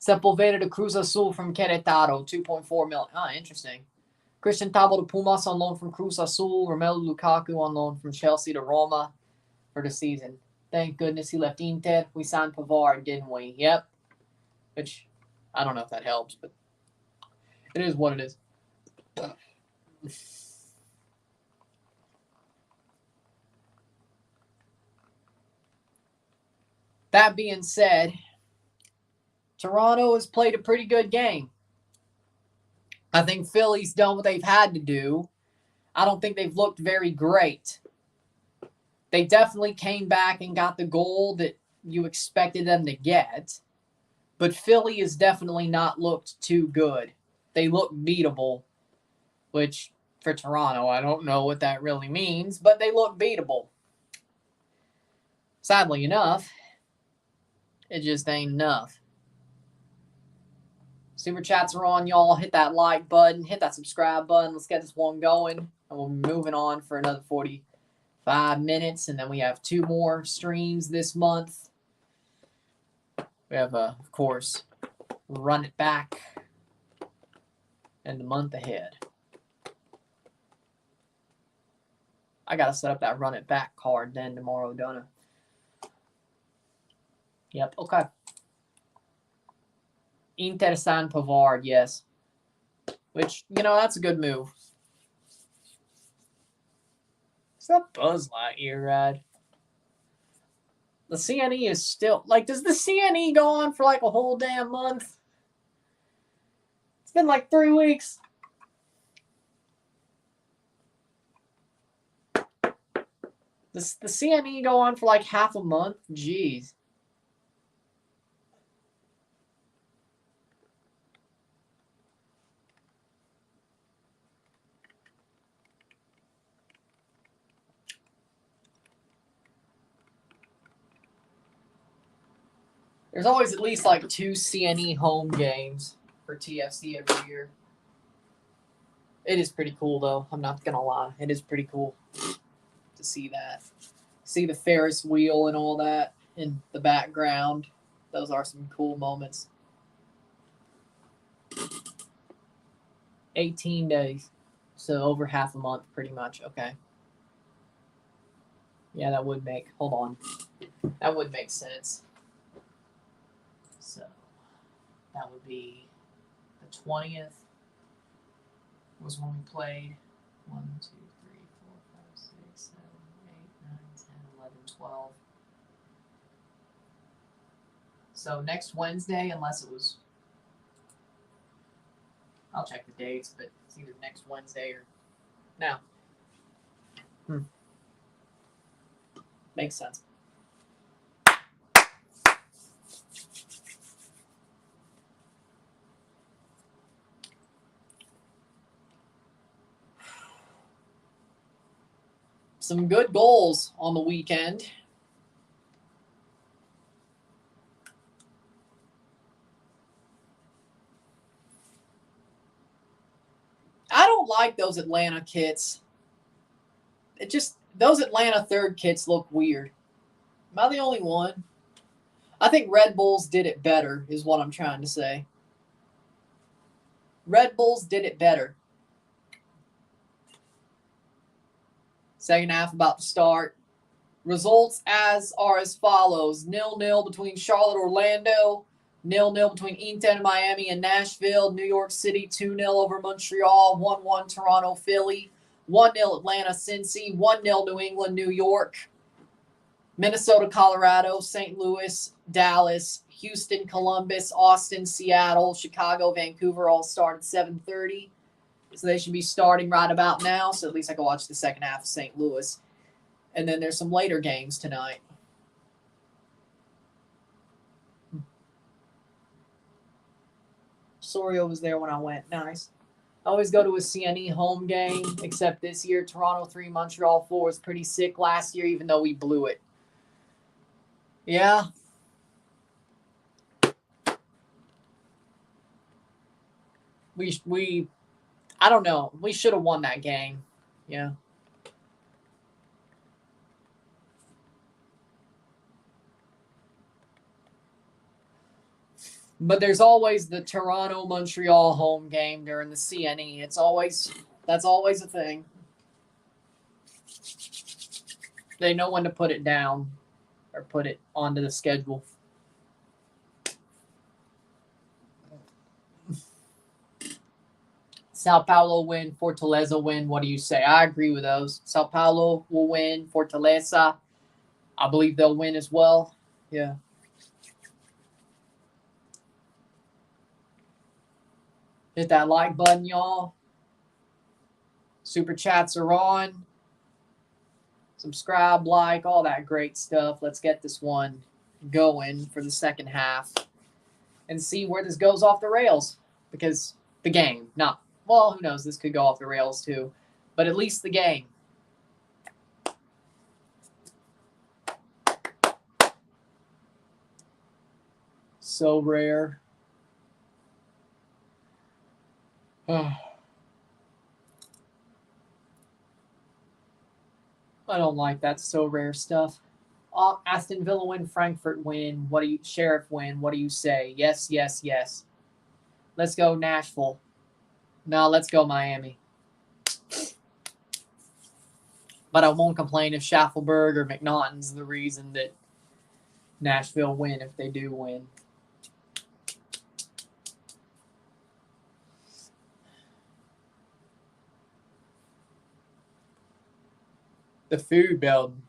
Sepulveda to Cruz Azul from Querétaro, 2.4 million. Oh, interesting. Christian Tabo to Pumas on loan from Cruz Azul. Romelu Lukaku on loan from Chelsea to Roma for the season. Thank goodness he left Inter. We signed Pavard, didn't we? Yep. Which, I don't know if that helps, but it is what it is. That being said, Toronto has played a pretty good game. I think Philly's done what they've had to do. I don't think they've looked very great. They definitely came back and got the goal that you expected them to get. But Philly has definitely not looked too good. They look beatable, which for Toronto, I don't know what that really means, but they look beatable. Sadly enough, it just ain't enough. Super chats are on, y'all. Hit that like button. Hit that subscribe button. Let's get this one going. And we'll be moving on for another 45 minutes. And then we have 2 more streams this month. We have, of course, Run It Back and the month ahead. I got to set up that Run It Back card then tomorrow, don't I? Yep, okay. Inter signed Pavard, yes. Which, that's a good move. Is that Buzz Lightyear ride? The CNE is still... does the CNE go on for, a whole damn month? It's been, 3 weeks. Does the CNE go on for, half a month? Jeez. There's always at least 2 CNE home games for TFC every year. It is pretty cool, though. I'm not going to lie. It is pretty cool to see that. See the Ferris wheel and all that in the background. Those are some cool moments. 18 days. So over half a month, pretty much. Okay. Yeah, that would make... Hold on. That would make sense. So that would be the 20th was when we played. 1, 2, 3, 4, 5, 6, 7, 8, 9, 10, 11, 12. So next Wednesday, unless it was... I'll check the dates, but it's either next Wednesday or... Now. Makes sense. Some good goals on the weekend. I don't like those Atlanta kits. Those Atlanta third kits look weird. Am I the only one? I think Red Bulls did it better, is what I'm trying to say. Red Bulls did it better. Second half about to start. Results are as follows. 0-0 between Charlotte, Orlando. 0-0 between Inter, Miami, and Nashville. New York City, 2-0 over Montreal. 1-1 Toronto, Philly. 1-0 Atlanta, Cincy. 1-0 New England, New York. Minnesota, Colorado. St. Louis, Dallas. Houston, Columbus. Austin, Seattle. Chicago, Vancouver all start at 7:30. So they should be starting right about now. So at least I can watch the second half of St. Louis. And then there's some later games tonight. Sorio was there when I went. Nice. I always go to a CNE home game, except this year, Toronto 3, Montreal 4 was pretty sick last year, even though we blew it. Yeah. We I don't know. We should have won that game. Yeah. But there's always the Toronto-Montreal home game during the CNE. That's always a thing. They know when to put it down or put it onto the schedule. Sao Paulo win, Fortaleza win. What do you say? I agree with those. Sao Paulo will win. Fortaleza, I believe they'll win as well. Yeah. Hit that like button, y'all. Super chats are on. Subscribe, like, all that great stuff. Let's get this one going for the second half and see where this goes off the rails. Because the game, well, who knows? This could go off the rails too. But at least the game. So rare. I don't like that so rare stuff. Aston Villa win, Frankfurt win. Sheriff win? What do you say? Yes, yes, yes. Let's go Nashville. No, let's go Miami. But I won't complain if Schaffelberg or McNaughton's the reason that Nashville win if they do win. The food building.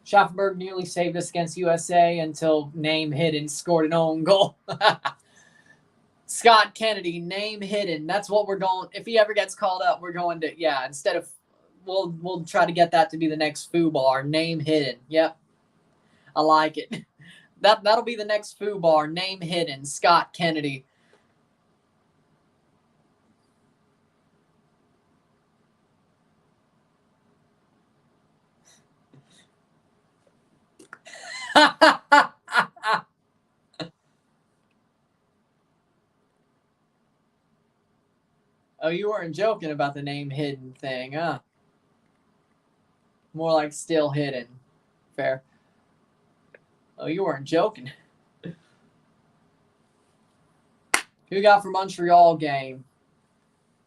Schaffenberg nearly saved us against USA until name hidden scored an own goal. Scott Kennedy, name hidden. That's what we're going. If he ever gets called up, we're going to instead of we'll try to get that to be the next foo bar. Name hidden. Yep. I like it. That'll be the next foo bar. Name hidden. Scott Kennedy. Oh, you weren't joking about the name hidden thing, huh? More like still hidden. Fair. Oh, you weren't joking. Who got for Montreal game?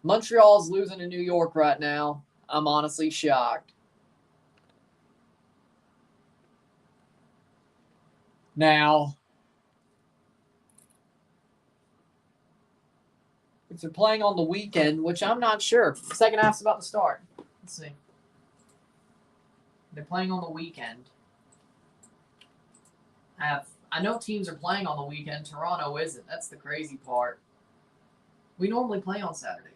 Montreal's losing to New York right now. I'm honestly shocked. Now, if they're playing on the weekend, which I'm not sure. The second half's about to start. Let's see. They're playing on the weekend. I know teams are playing on the weekend. Toronto isn't. That's the crazy part. We normally play on Saturdays.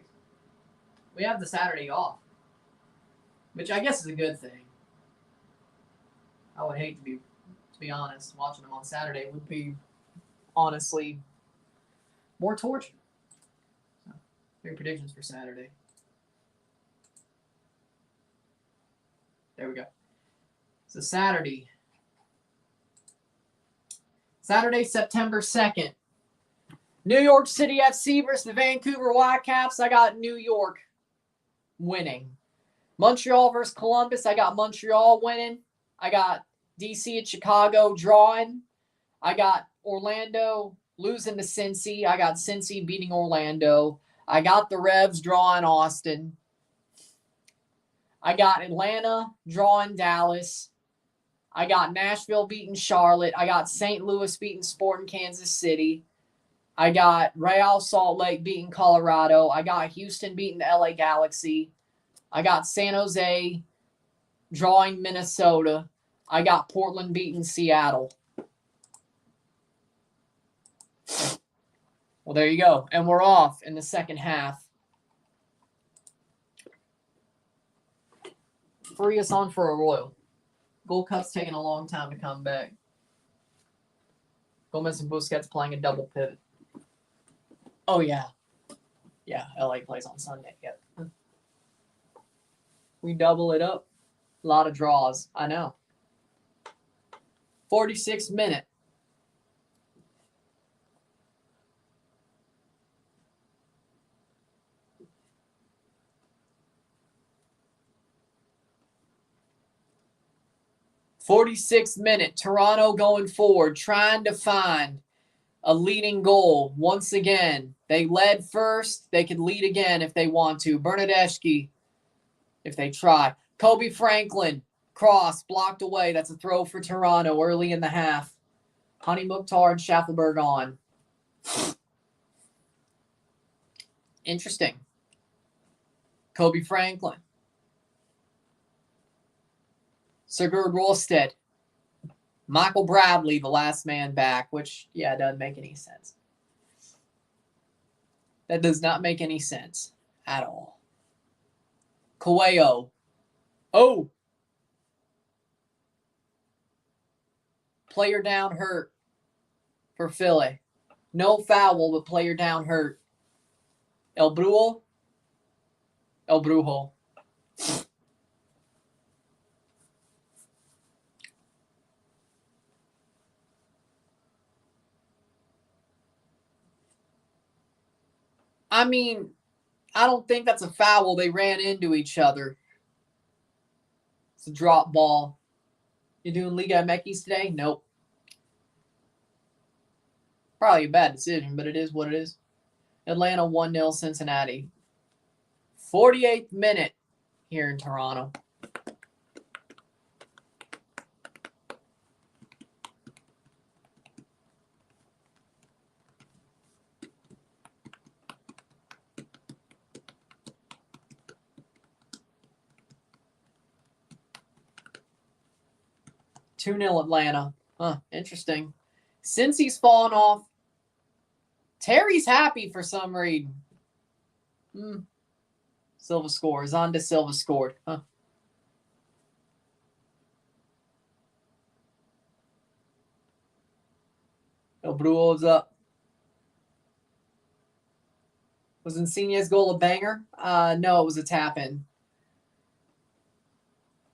We have the Saturday off, which I guess is a good thing. I would hate to be honest. Watching them on Saturday would be honestly more torture. So, big predictions for Saturday. There we go. So Saturday, September 2nd. New York City FC versus the Vancouver Whitecaps. I got New York winning. Montreal versus Columbus. I got Montreal winning. I got DC at Chicago drawing. I got Orlando losing to Cincy. I got Cincy beating Orlando. I got the Revs drawing Austin. I got Atlanta drawing Dallas. I got Nashville beating Charlotte. I got St. Louis beating Sporting Kansas City. I got Real Salt Lake beating Colorado. I got Houston beating the LA Galaxy. I got San Jose drawing Minnesota. I got Portland beating Seattle. Well, there you go. And we're off in the second half. Free us on for a Royal. Gold Cup's taking a long time to come back. Gomez and Busquets playing a double pivot. Oh, yeah. Yeah, LA plays on Sunday. Yep. We double it up. A lot of draws. I know. 46th minute. Toronto going forward, trying to find a leading goal once again. They led first. They could lead again if they want to. Bernadeschi, if they try. Kobe Franklin, cross, blocked away. That's a throw for Toronto early in the half. Honey Mukhtar and Schaffelberg on. Interesting. Kobe Franklin. Sigurd Rolstead. Michael Bradley, the last man back, which, yeah, doesn't make any sense. That does not make any sense at all. Coelho. Oh. Player down hurt for Philly. No foul, but player down hurt. El Brujo. I mean, I don't think that's a foul. They ran into each other. It's a drop ball. You doing Liga MX today? Nope. Probably a bad decision, but it is what it is. Atlanta 1-0 Cincinnati. 48th minute here in Toronto. Two 0 Atlanta. Huh, interesting. Since he's fallen off, Terry's happy for some reason. Silva scores. On to Silva scored. Huh. El Brujo's up. Was Insigne's goal a banger? No, it was a tap-in.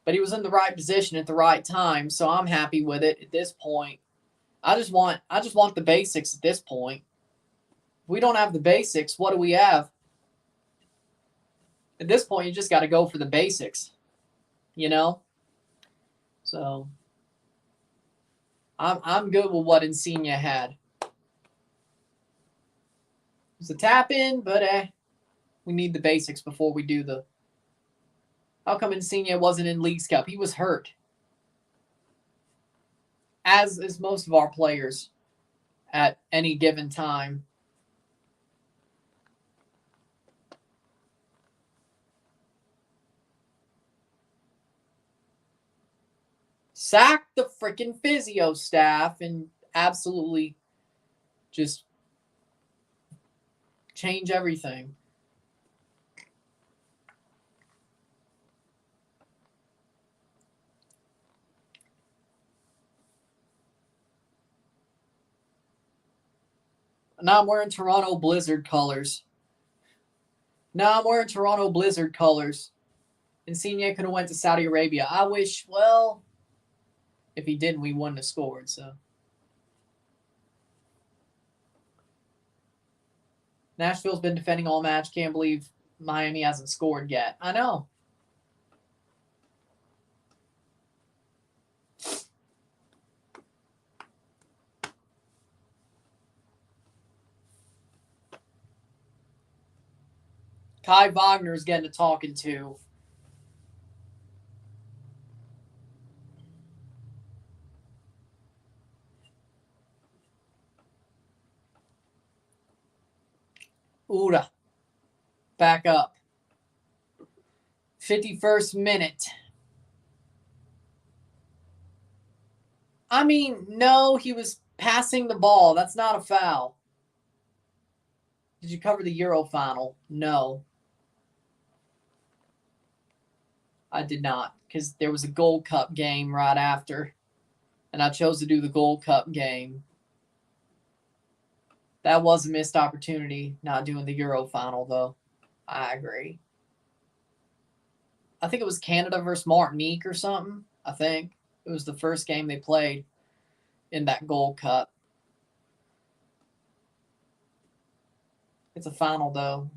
But he was in the right position at the right time, so I'm happy with it at this point. I just want the basics at this point. If we don't have the basics, what do we have? At this point, you just got to go for the basics, you know? So I'm good with what Insigne had. It was a tap-in, but we need the basics before we do the... How come Insigne wasn't in Leagues Cup? He was hurt. As is most of our players at any given time. Sack the freaking physio staff and absolutely just change everything. Now I'm wearing Toronto Blizzard colors. Insigne could have went to Saudi Arabia. I wish, well, if he didn't, we wouldn't have scored. So Nashville's been defending all match. Can't believe Miami hasn't scored yet. I know. Kai Wagner's getting a talking to. Ura. Back up. 51st minute. I mean, no, he was passing the ball. That's not a foul. Did you cover the Euro final? No. I did not, because there was a Gold Cup game right after, and I chose to do the Gold Cup game. That was a missed opportunity, not doing the Euro final, though. I agree. I think it was Canada versus Martinique or something. I think it was the first game they played in that Gold Cup. It's a final, though.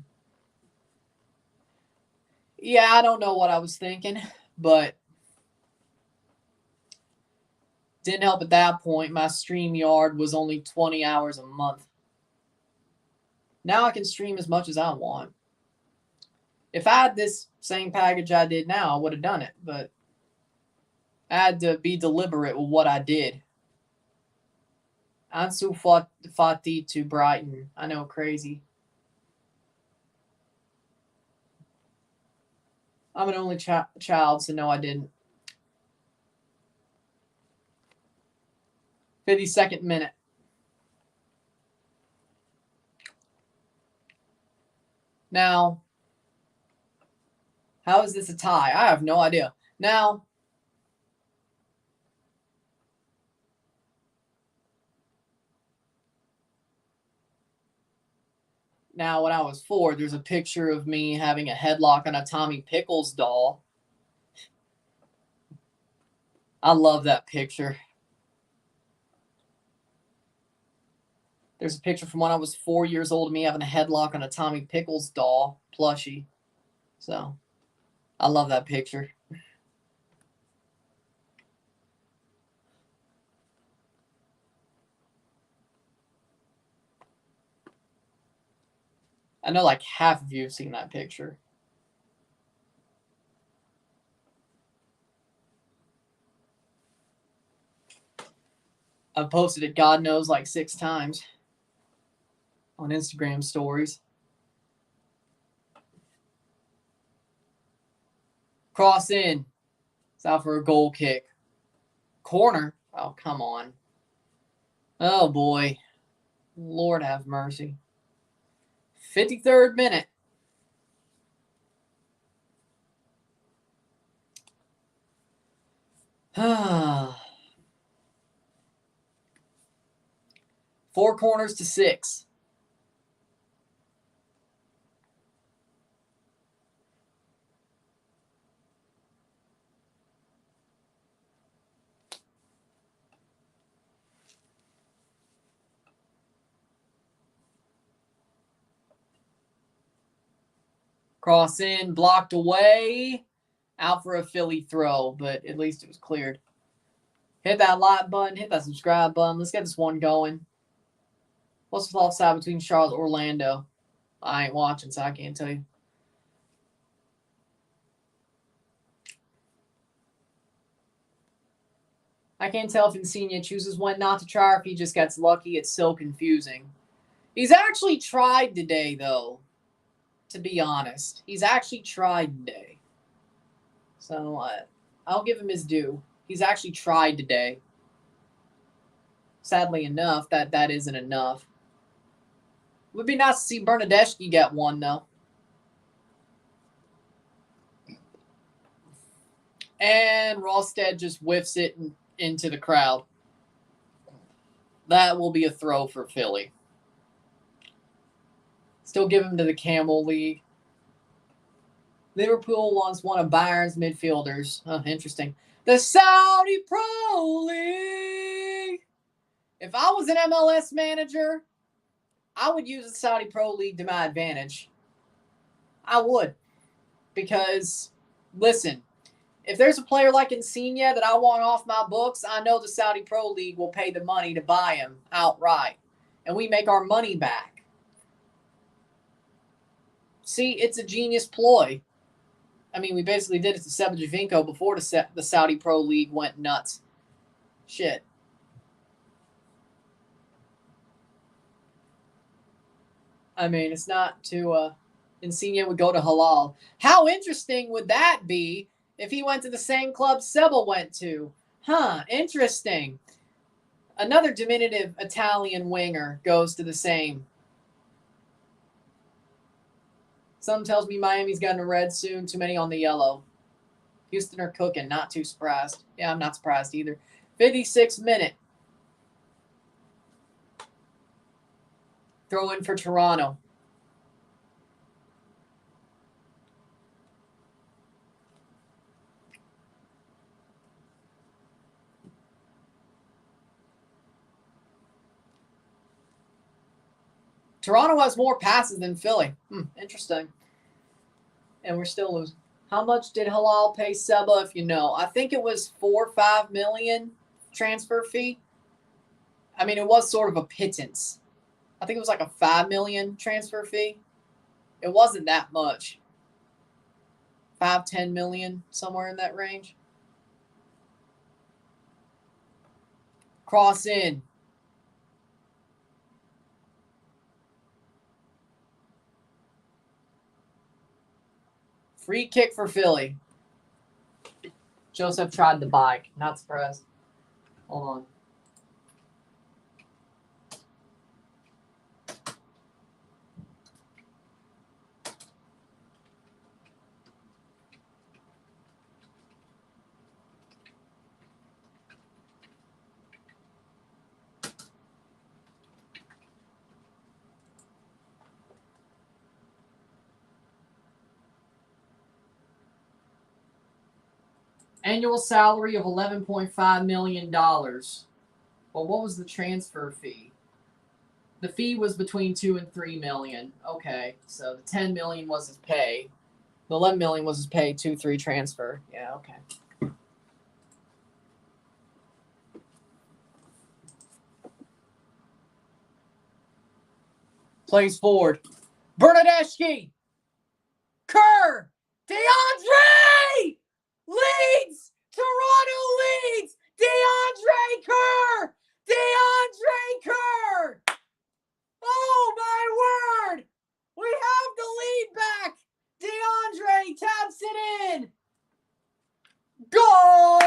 Yeah, I don't know what I was thinking, but didn't help at that point. My StreamYard was only 20 hours a month. Now I can stream as much as I want. If I had this same package I did now, I would have done it, but I had to be deliberate with what I did. Ansu Fati to Brighton. I know, crazy. I'm an only child, so no, I didn't. 52nd minute. Now, how is this a tie? I have no idea. Now, when I was 4, there's a picture of me having a headlock on a Tommy Pickles doll. I love that picture. There's a picture from when I was 4 years old of me having a headlock on a Tommy Pickles doll plushie. So, I love that picture. I know like half of you have seen that picture. I've posted it, God knows, like 6 times on Instagram stories. Cross in. It's out for a goal kick. Corner. Oh, come on. Oh, boy. Lord have mercy. 53rd minute. Four corners to 6. Cross in, blocked away. Out for a Philly throw, but at least it was cleared. Hit that like button, hit that subscribe button. Let's get this one going. What's the offside between Charlotte and Orlando? I ain't watching, so I can't tell you. I can't tell if Insigne chooses when not to try or if he just gets lucky. It's so confusing. He's actually tried today, though, to be honest. He's actually tried today. So I'll give him his due. He's actually tried today. Sadly enough, that isn't enough. It would be nice to see Bernadeschi get one, though. And Rosted just whiffs it into the crowd. That will be a throw for Philly. Still give him to the Camel League. Liverpool once one of Bayern's midfielders. Oh, interesting. The Saudi Pro League. If I was an MLS manager, I would use the Saudi Pro League to my advantage. I would. Because, listen, if there's a player like Insigne that I want off my books, I know the Saudi Pro League will pay the money to buy him outright. And we make our money back. See, it's a genius ploy. I mean, we basically did it to Seba Javinko before the Saudi Pro League went nuts. Shit. I mean, it's not too... Insigne would go to Halal. How interesting would that be if he went to the same club Seba went to? Huh, interesting. Another diminutive Italian winger goes to the same. Some tells me Miami's gotten a red soon. Too many on the yellow. Houston are cooking. Not too surprised. Yeah, I'm not surprised either. 56th minute. Throw in for Toronto. Toronto has more passes than Philly. Interesting. And we're still losing. How much did Halal pay Seba, if you know? I think it was $4 or $5 million transfer fee. I mean, it was sort of a pittance. I think it was like a $5 million transfer fee. It wasn't that much. 5, 10 million, somewhere in that range. Cross in. Free kick for Philly. Joseph tried the bike. Not surprised. Hold on. Annual salary of $11.5 million. Well, what was the transfer fee? The fee was between $2 and $3 million. Okay, so the $10 million was his pay. The $11 million was his pay, 2-3 transfer. Yeah, okay. Plays forward. Bernadeschi. Kerr. DeAndre leads. Toronto leads. DeAndre Kerr. DeAndre Kerr. Oh, my word. We have the lead back. DeAndre taps it in. Goal!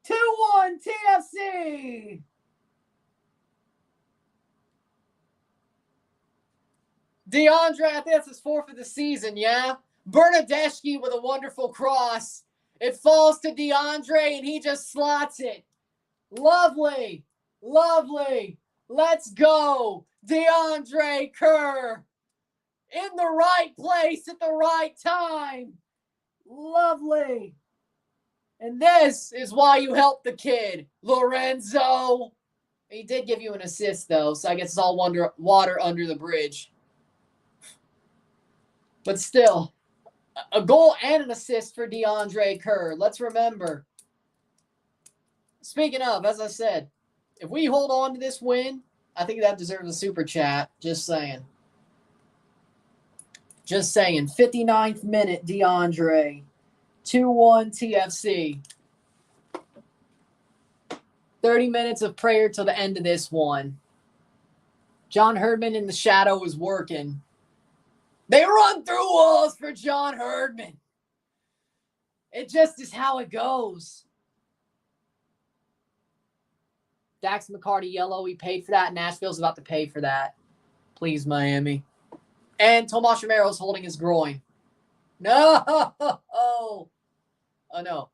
2-1 TFC. DeAndre, I think that's his 4th of the season, yeah? Bernadeschi with a wonderful cross. It falls to DeAndre, and he just slots it. Lovely. Lovely. Let's go. DeAndre Kerr. In the right place at the right time. Lovely. And this is why you help the kid, Lorenzo. He did give you an assist, though, so I guess it's all water under the bridge. But still, a goal and an assist for DeAndre Kerr. Let's remember. Speaking of, as I said, if we hold on to this win, I think that deserves a super chat. Just saying. Just saying. 59th minute, DeAndre. 2-1 TFC. 30 minutes of prayer till the end of this one. John Herdman in the shadow is working. They run through walls for John Herdman. It just is how it goes. Dax McCarty yellow. He paid for that. Nashville's about to pay for that. Please, Miami. And Tomas Romero's holding his groin. No. Oh, no.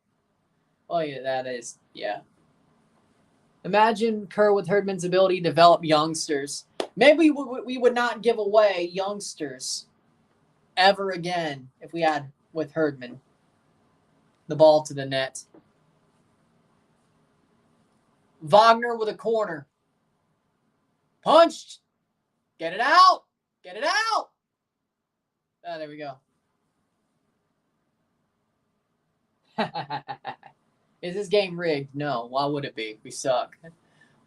Oh, yeah, that is. Yeah. Imagine Kerr with Herdman's ability to develop youngsters. Maybe we would not give away youngsters ever again if we had with Herdman. The ball to the net. Wagner with a corner. Punched. Get it out. Get it out. Oh, there we go. Is this game rigged? No. Why would it be? We suck.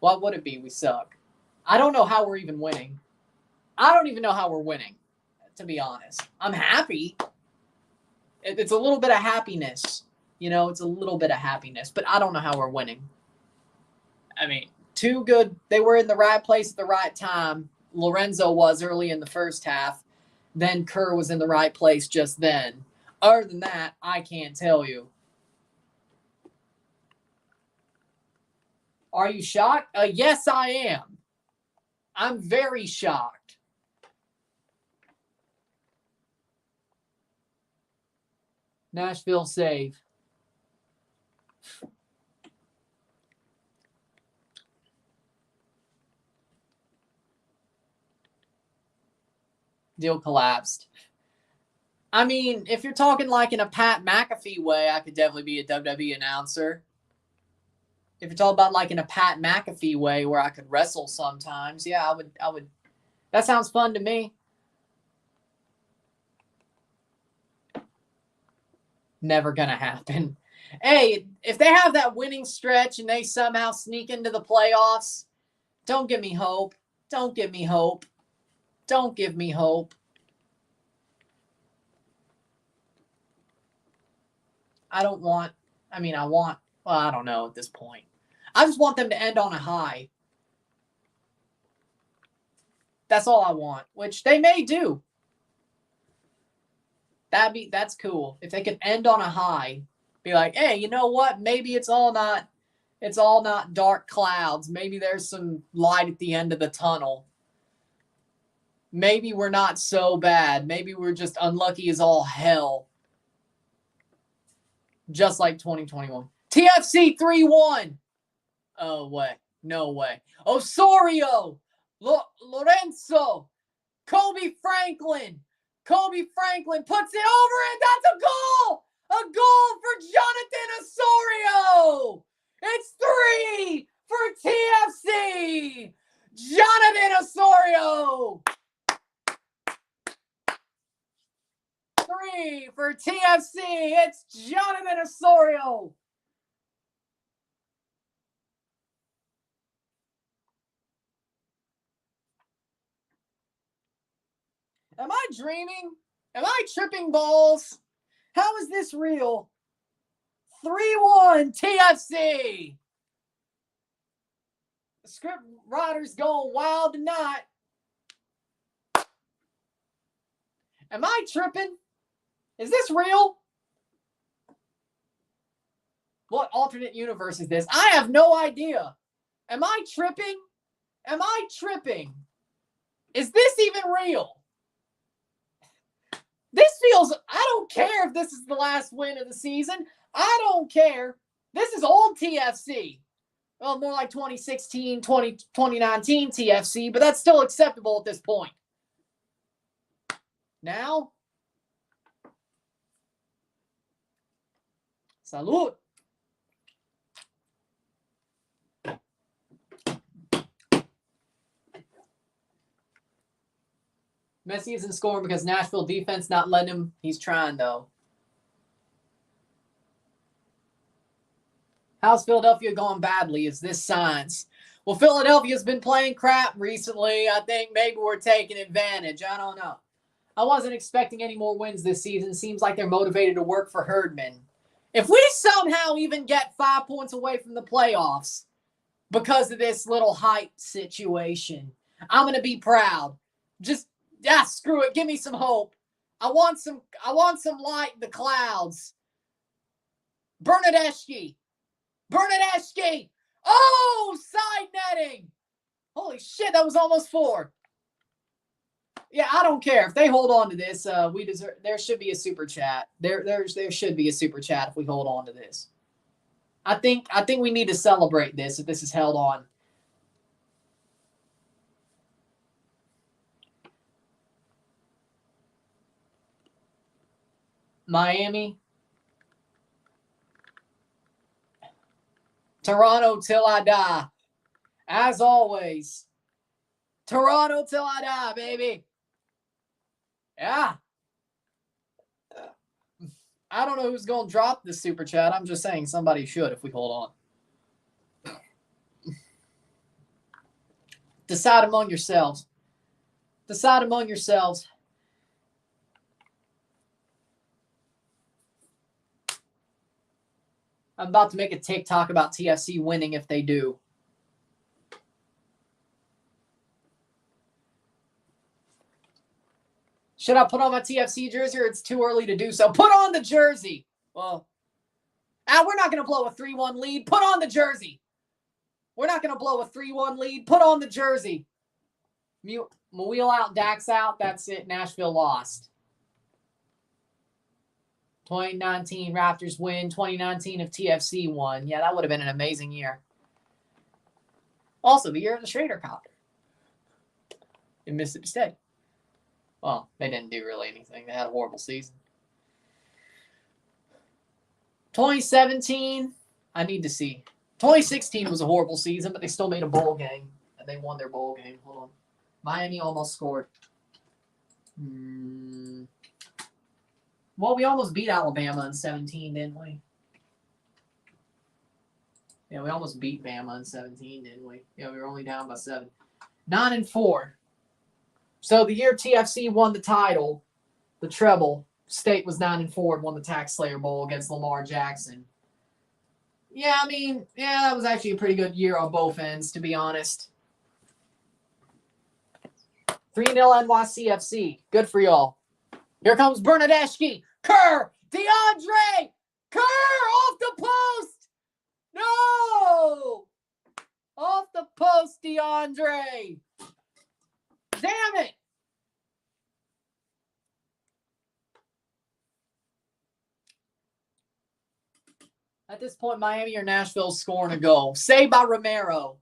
Why would it be? We suck. I don't know how we're even winning. I don't even know how we're winning, to be honest. I'm happy. It's a little bit of happiness. You know, it's a little bit of happiness, but I don't know how we're winning. I mean, too good. They were in the right place at the right time. Lorenzo was early in the first half. Then Kerr was in the right place just then. Other than that, I can't tell you. Are you shocked? Yes, I am. I'm very shocked. Nashville save. Deal collapsed. I mean, if you're talking like in a Pat McAfee way, I could definitely be a WWE announcer. If you're talking about like in a Pat McAfee way where I could wrestle sometimes, yeah, I would. That sounds fun to me. Never gonna happen. Hey, if they have that winning stretch and they somehow sneak into the playoffs, don't give me hope. Don't give me hope. Don't give me hope. I don't want, I mean, I want, well, I don't know at this point. I just want them to end on a high. That's all I want, which they may do. That's cool. If they could end on a high, be like, hey, you know what? Maybe it's all not dark clouds. Maybe there's some light at the end of the tunnel. Maybe we're not so bad. Maybe we're just unlucky as all hell. Just like 2021. TFC 3-1. Oh, way. No way. Osorio. Lorenzo. Kobe Franklin. Kobe Franklin puts it over, and that's a goal! A goal for Jonathan Osorio! It's 3 for TFC! Jonathan Osorio! 3 for TFC! It's Jonathan Osorio! Am I dreaming? Am I tripping balls? How is this real? 3-1 TFC. The script writer's going wild tonight. Am I tripping? Is this real? What alternate universe is this? I have no idea. Am I tripping? Am I tripping? Is this even real? This feels, I don't care if this is the last win of the season. I don't care. This is old TFC. Well, more like 2016, 2019 TFC, but that's still acceptable at this point. Now, salud. Messi isn't scoring because Nashville defense not letting him. He's trying, though. How's Philadelphia going badly? Is this signs? Well, Philadelphia's been playing crap recently. I think maybe we're taking advantage. I don't know. I wasn't expecting any more wins this season. Seems like they're motivated to work for Herdman. If we somehow even get 5 points away from the playoffs because of this little hype situation, I'm going to be proud. Just, screw it. Give me some hope. I want some light in the clouds. Bernadeschi. Oh, side netting. Holy shit, that was almost 4. Yeah, I don't care. If they hold on to this, we deserve. There should be a super chat. There should be a super chat if we hold on to this. I think we need to celebrate this if this is held on. Miami. Toronto till I die. As always. Toronto till I die, baby. Yeah. I don't know who's going to drop this super chat. I'm just saying somebody should if we hold on. Decide among yourselves. Decide among yourselves. I'm about to make a TikTok about TFC winning if they do. Should I put on my TFC jersey or it's too early to do so? Put on the jersey. Well, we're not going to blow a 3-1 lead. Put on the jersey. We're not going to blow a 3-1 lead. Put on the jersey. Maweel out, Dax out. That's it. Nashville lost. 2019 Raptors win. 2019 if TFC won. Yeah, that would have been an amazing year. Also, the year of the Schrader Copter in Mississippi State. Well, they didn't do really anything. They had a horrible season. 2017, I need to see. 2016 was a horrible season, but they still made a bowl game, and they won their bowl game. Hold on. Miami almost scored. Well, we almost beat Alabama in 17, didn't we? Yeah, we almost beat Bama in 17, didn't we? Yeah, we were only down by 7. 9-4. So the year TFC won the title, the treble, State was 9-4 and won the Tax Slayer Bowl against Lamar Jackson. Yeah, I mean, yeah, that was actually a pretty good year on both ends, to be honest. 3-0 NYCFC. Good for y'all. Here comes Bernadeschi. Kerr! DeAndre! Kerr! Off the post! No! Off the post, DeAndre! Damn it! At this point, Miami or Nashville scoring a goal. Saved by Romero.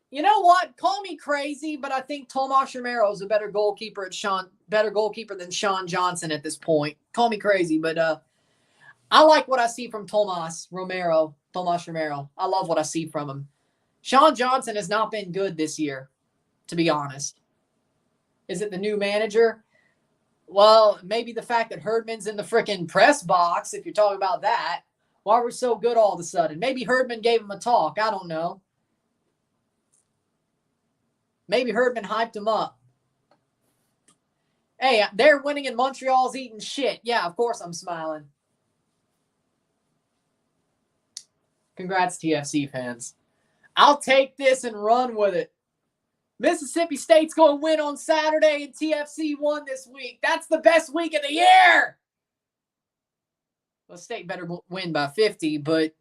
You know what? Call me crazy, but I think Tomas Romero is a better goalkeeper than Sean Johnson at this point. Call me crazy, but I like what I see from Tomas Romero. I love what I see from him. Sean Johnson has not been good this year, to be honest. Is it the new manager? Well, maybe the fact that Herdman's in the freaking press box, if you're talking about that. Why we're so good all of a sudden? Maybe Herdman gave him a talk. I don't know. Maybe Herdman hyped him up. Hey, they're winning and Montreal's eating shit. Yeah, of course I'm smiling. Congrats, TFC fans. I'll take this and run with it. Mississippi State's going to win on Saturday and TFC won this week. That's the best week of the year. Well, State better win by 50, but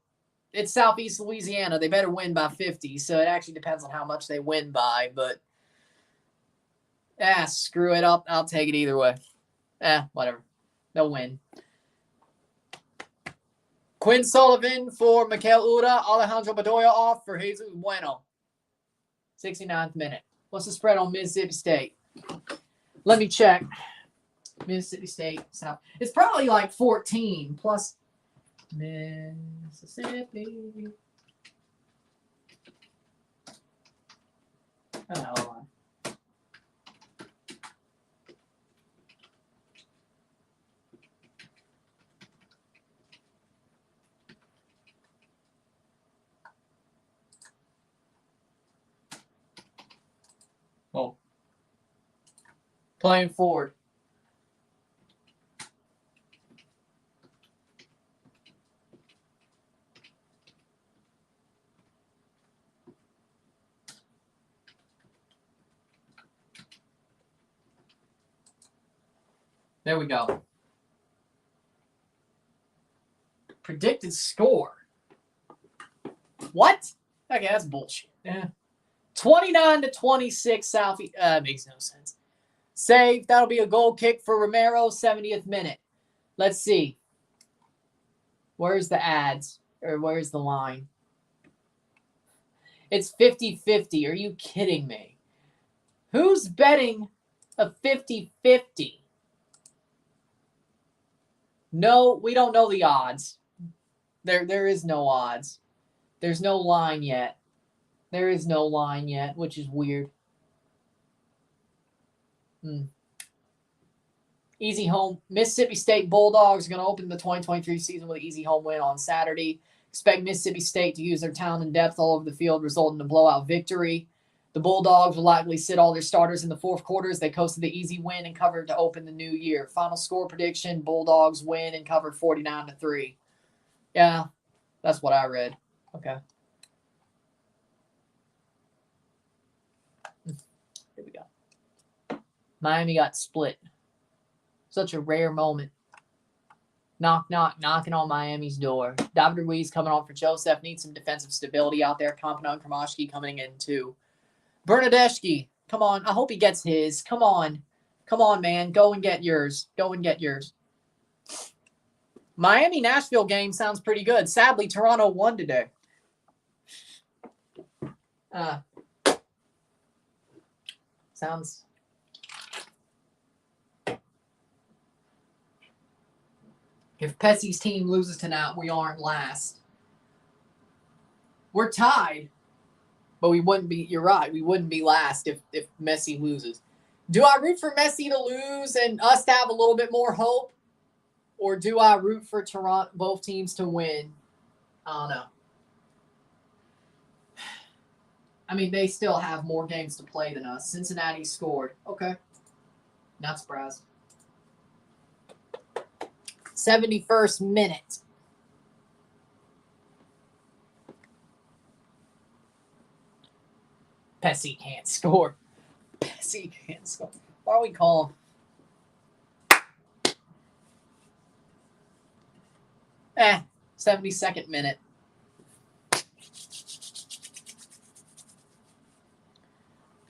it's Southeast Louisiana. They better win by 50, so it actually depends on how much they win by, but screw it. I'll take it either way. Whatever. They'll win. Quinn Sullivan for Mikel Uda. Alejandro Bedoya off for Jesus Bueno. 69th minute. What's the spread on Mississippi State? Let me check. Mississippi State, South. It's probably like 14 plus Mississippi. Hold on. Oh. Playing forward. There we go. Predicted score. What? Okay, that's bullshit. Yeah. 29-26 Southeast. Makes no sense. Save. That'll be a goal kick for Romero, 70th minute. Let's see. Where's the ads? Or where's the line? It's 50-50. Are you kidding me? Who's betting a 50-50? No, we don't know the odds. There is no odds. There's no line yet. There is no line yet, which is weird. Easy home. Mississippi State Bulldogs are going to open the 2023 season with an easy home win on Saturday. Expect Mississippi State to use their talent and depth all over the field, resulting in a blowout victory. The Bulldogs will likely sit all their starters in the fourth quarter as they coasted the easy win and covered to open the new year. Final score prediction, Bulldogs win and cover 49-3. Yeah, that's what I read. Okay. Here we go. Miami got split. Such a rare moment. Knock, knock, knocking on Miami's door. David Ruiz coming on for Joseph. Needs some defensive stability out there. Kompany and Kromashki coming in too. Bernadeschi, come on. I hope he gets his. Come on. Come on, man. Go and get yours. Go and get yours. Miami-Nashville game sounds pretty good. Sadly, Toronto won today. Sounds... If Pessy's team loses tonight, we aren't last. We're tied. But we wouldn't be, you're right, we wouldn't be last if Messi loses. Do I root for Messi to lose and us to have a little bit more hope? Or do I root for Toronto, both teams to win? I don't know. I mean, they still have more games to play than us. Cincinnati scored. Okay. Not surprised. 71st minute. Pessy can't score. Pessy can't score. Why are we calling? 72nd minute.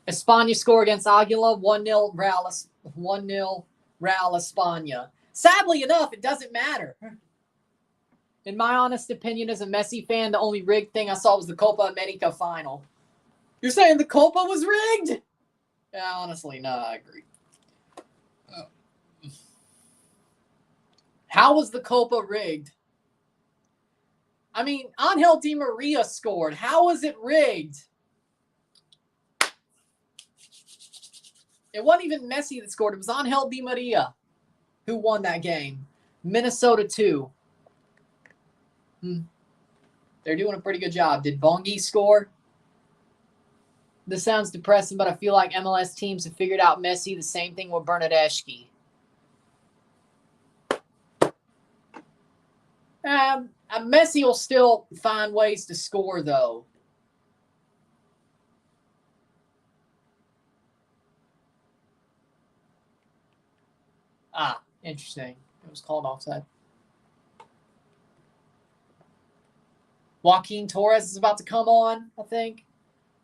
España score against Aguila. 1-0 Real España. Sadly enough, it doesn't matter. In my honest opinion, as a Messi fan, the only rigged thing I saw was the Copa America final. You're saying the Copa was rigged? Yeah, honestly, no, I agree. How was the Copa rigged? I mean, Angel Di Maria scored. How was it rigged? It wasn't even Messi that scored. It was Angel Di Maria who won that game. Minnesota 2. They're doing a pretty good job. Did Bongi score? This sounds depressing, but I feel like MLS teams have figured out Messi. The same thing with Bernadeschi. Messi will still find ways to score, though. Interesting. It was called offside. Joaquin Torres is about to come on, I think.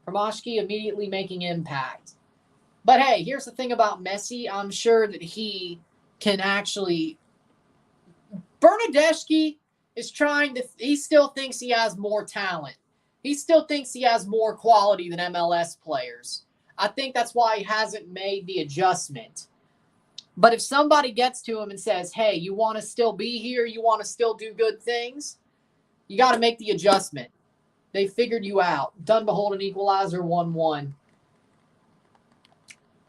Kromashki immediately making impact. But hey, here's the thing about Messi. I'm sure that he can actually... Bernadeschi is trying to... He still thinks he has more talent. He still thinks he has more quality than MLS players. I think that's why he hasn't made the adjustment. But if somebody gets to him and says, hey, you want to still be here? You want to still do good things? You got to make the adjustment. They figured you out. Done behold an equalizer, 1-1.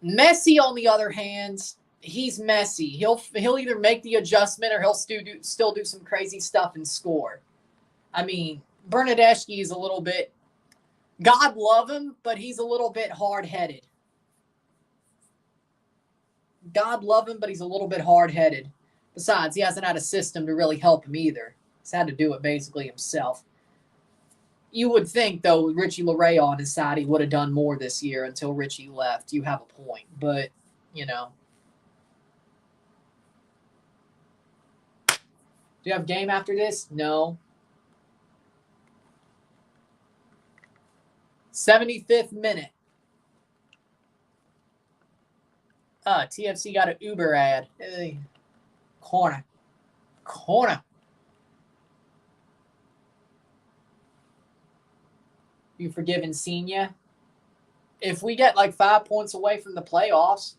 Messi, on the other hand, he's Messi. He'll either make the adjustment or he'll still do some crazy stuff and score. I mean, Bernadeschi is a little bit, God love him, but he's a little bit hard-headed. God love him, but he's a little bit hard-headed. Besides, he hasn't had a system to really help him either. He's had to do it basically himself. You would think, though, with Richie Laryea on his side, he would have done more this year until Richie left. You have a point, but, you know. Do you have game after this? No. 75th minute. TFC got an Uber ad. Corner. You forgive Insigne? If we get like 5 points away from the playoffs,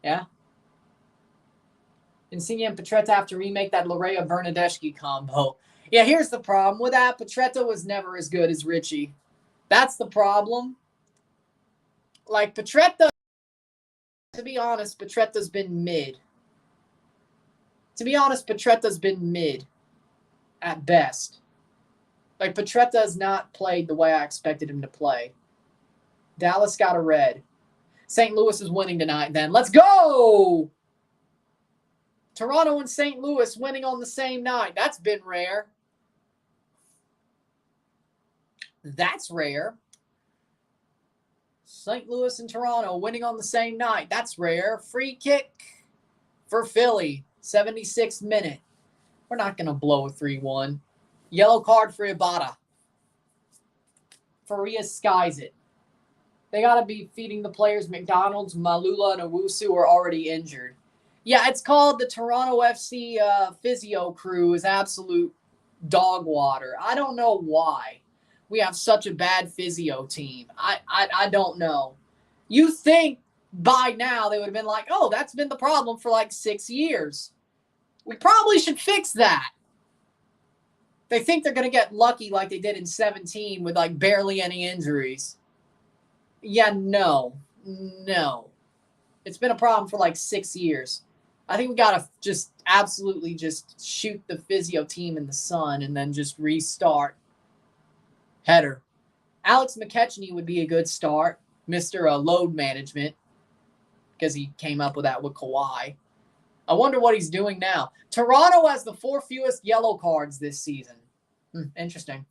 yeah. Insigne and Petretta have to remake that Laryea-Bernadeschi combo. Yeah, here's the problem with that. Petretta was never as good as Richie. That's the problem. Like, Petretta to be honest, Petretta's been mid. To be honest, Petretta's been mid at best. Like, Petretta has not played the way I expected him to play. Dallas got a red. St. Louis is winning tonight then. Let's go! Toronto and St. Louis winning on the same night. That's been rare. That's rare. St. Louis and Toronto winning on the same night. That's rare. Free kick for Philly. 76th minute. We're not going to blow a 3-1. Yellow card for Ibarra. Faria skies it. They got to be feeding the players McDonald's. Malula and Owusu are already injured. Yeah, it's called the Toronto FC physio crew is absolute dog water. I don't know why we have such a bad physio team. I don't know. You think by now they would have been like, oh, that's been the problem for like 6 years. We probably should fix that. They think they're going to get lucky like they did in 17 with like barely any injuries. Yeah, no. It's been a problem for like 6 years. I think we got to just absolutely just shoot the physio team in the sun and then just restart. Header. Alex McKechnie would be a good start. Mr. Load Management. Because he came up with that with Kawhi. I wonder what he's doing now. Toronto has the 4 fewest yellow cards this season. Interesting.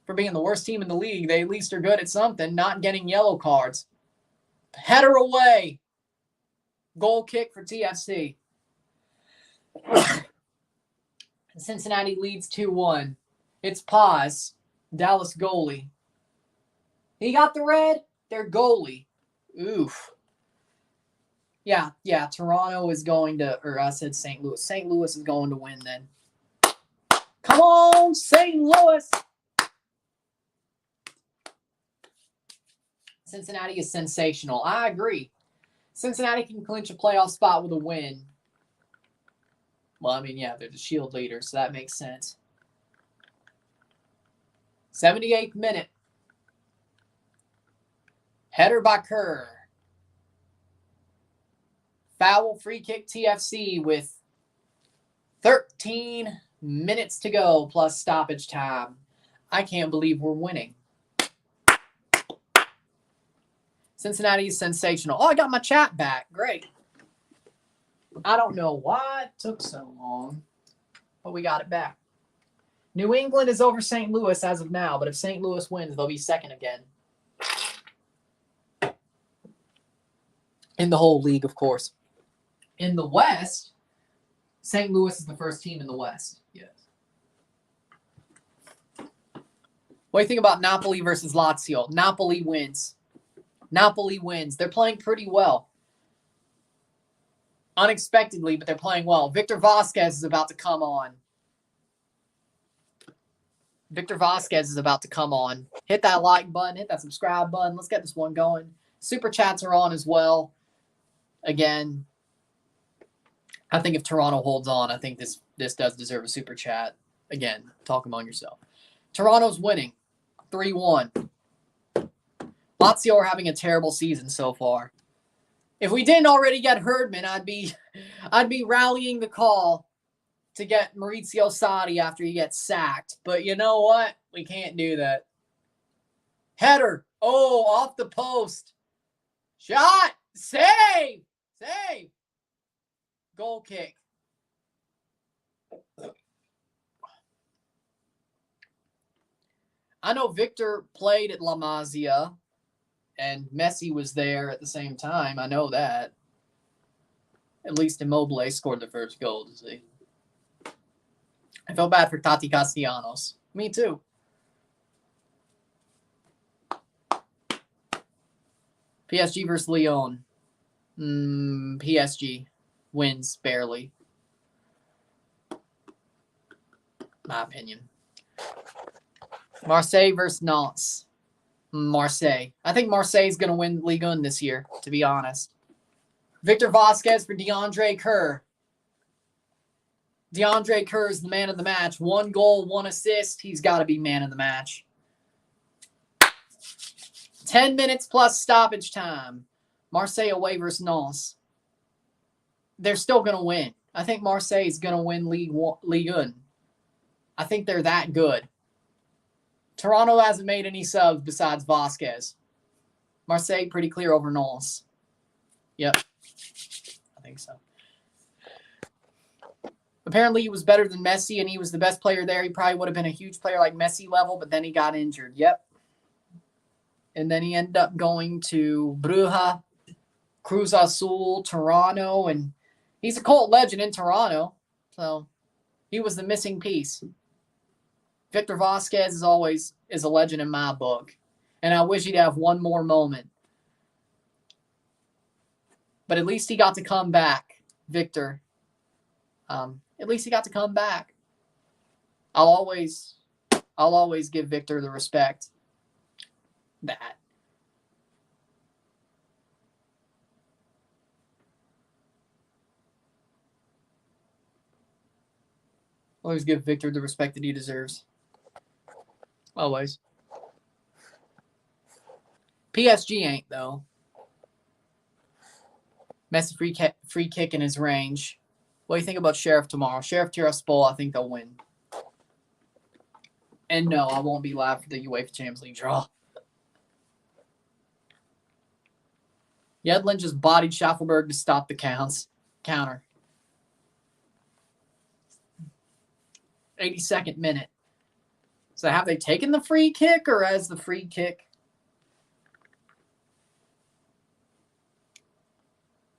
For being the worst team in the league, they at least are good at something, not getting yellow cards. Header away. Goal kick for TFC. Cincinnati leads 2-1. It's Paz, Dallas goalie. He got the red. Their goalie. Oof. Yeah, Toronto is going to, or I said St. Louis. St. Louis is going to win then. Come on, St. Louis. Cincinnati is sensational. I agree. Cincinnati can clinch a playoff spot with a win. Well, I mean, yeah, they're the Shield leader, so that makes sense. 78th minute. Header by Kerr. Foul free kick TFC with 13 minutes to go plus stoppage time. I can't believe we're winning. Cincinnati is sensational. Oh, I got my chat back. Great. I don't know why it took so long, but we got it back. New England is over St. Louis as of now, but if St. Louis wins, they'll be second again. In the whole league, of course. In the West, St. Louis is the first team in the West. Yes. What do you think about Napoli versus Lazio? Napoli wins. Napoli wins. They're playing pretty well. Unexpectedly, but they're playing well. Victor Vasquez is about to come on. Victor Vasquez is about to come on. Hit that like button. Hit that subscribe button. Let's get this one going. Super chats are on as well. Again, I think if Toronto holds on, I think this does deserve a super chat. Again, talk among yourself. Toronto's winning 3-1. Lazio are having a terrible season so far. If we didn't already get Herdman, I'd be rallying the call to get Maurizio Sarri after he gets sacked. But you know what? We can't do that. Header. Oh, off the post. Shot. Save. Save. Goal kick. I know Victor played at La Masia, and Messi was there at the same time. I know that. At least Immobile scored the first goal, does he? I felt bad for Tati Castellanos. Me too. PSG versus Lyon. PSG wins barely. My opinion. Marseille versus Nantes. Marseille. I think Marseille is going to win Ligue 1 this year, to be honest. Victor Vasquez for DeAndre Kerr. DeAndre Kerr is the man of the match. 1 goal, 1 assist. He's got to be man of the match. 10 minutes plus stoppage time. Marseille away versus Nantes. They're still going to win. I think Marseille is going to win Ligue 1. I think they're that good. Toronto hasn't made any subs besides Vasquez. Marseille pretty clear over Nantes. Yep. I think so. Apparently he was better than Messi and he was the best player there. He probably would have been a huge player like Messi level, but then he got injured. Yep. And then he ended up going to Brugge, Cruz Azul, Toronto, and he's a cult legend in Toronto. So he was the missing piece. Victor Vasquez is a legend in my book. And I wish he'd have one more moment. But at least he got to come back, Victor. At least he got to come back. I'll always give Victor the respect that. Always give Victor the respect that he deserves. Always. PSG ain't, though. Messi free kick in his range. What do you think about Sheriff tomorrow? Sheriff Tiraspol, I think they'll win. And no, I won't be live for the UEFA Champions League draw. Yedlin just bodied Schaffelberg to stop the counter. 82nd minute. So have they taken the free kick or as the free kick?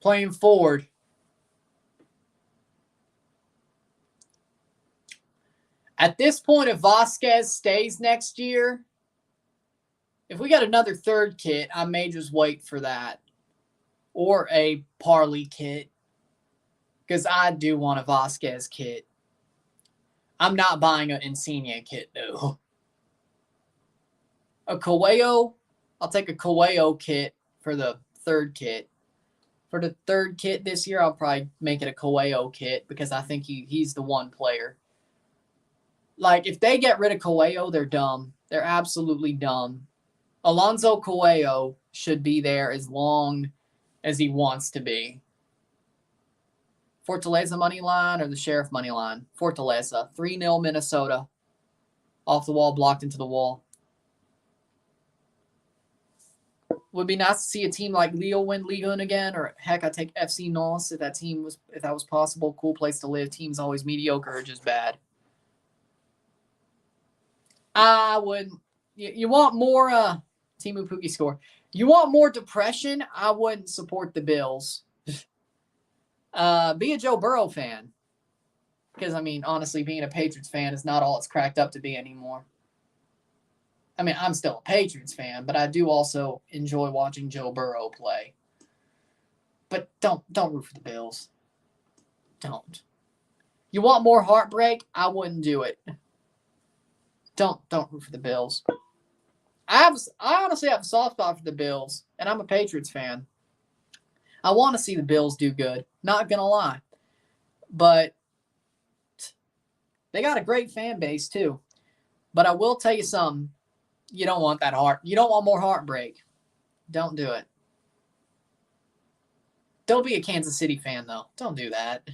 Playing forward. At this point, if Vasquez stays next year, if we got another third kit, I may just wait for that. Or a Parley kit. Because I do want a Vasquez kit. I'm not buying an Insigne kit, though. A Coelho, I'll take a Coelho kit for the third kit. For the third kit this year, I'll probably make it a Coelho kit because I think he's the one player. Like, if they get rid of Coelho, they're dumb. They're absolutely dumb. Alonso Coelho should be there as long as he wants to be. Fortaleza money line or the Sheriff money line? Fortaleza. 3-0 Minnesota. Off the wall, blocked into the wall. Would be nice to see a team like Lille win Ligue 1 again, or heck, I take FC Nantes if that was possible. Cool place to live. Team's always mediocre or just bad. I wouldn't. You want more Timu Pukki score. You want more depression? I wouldn't support the Bills. Be a Joe Burrow fan. Because, I mean, honestly, being a Patriots fan is not all it's cracked up to be anymore. I mean, I'm still a Patriots fan, but I do also enjoy watching Joe Burrow play. But don't root for the Bills. Don't. You want more heartbreak? I wouldn't do it. Don't root for the Bills. I honestly have a soft spot for the Bills, and I'm a Patriots fan. I want to see the Bills do good. Not going to lie. But they got a great fan base, too. But I will tell you something. You don't want that you don't want more heartbreak. Don't do it. Don't be a Kansas City fan, though. Don't do that.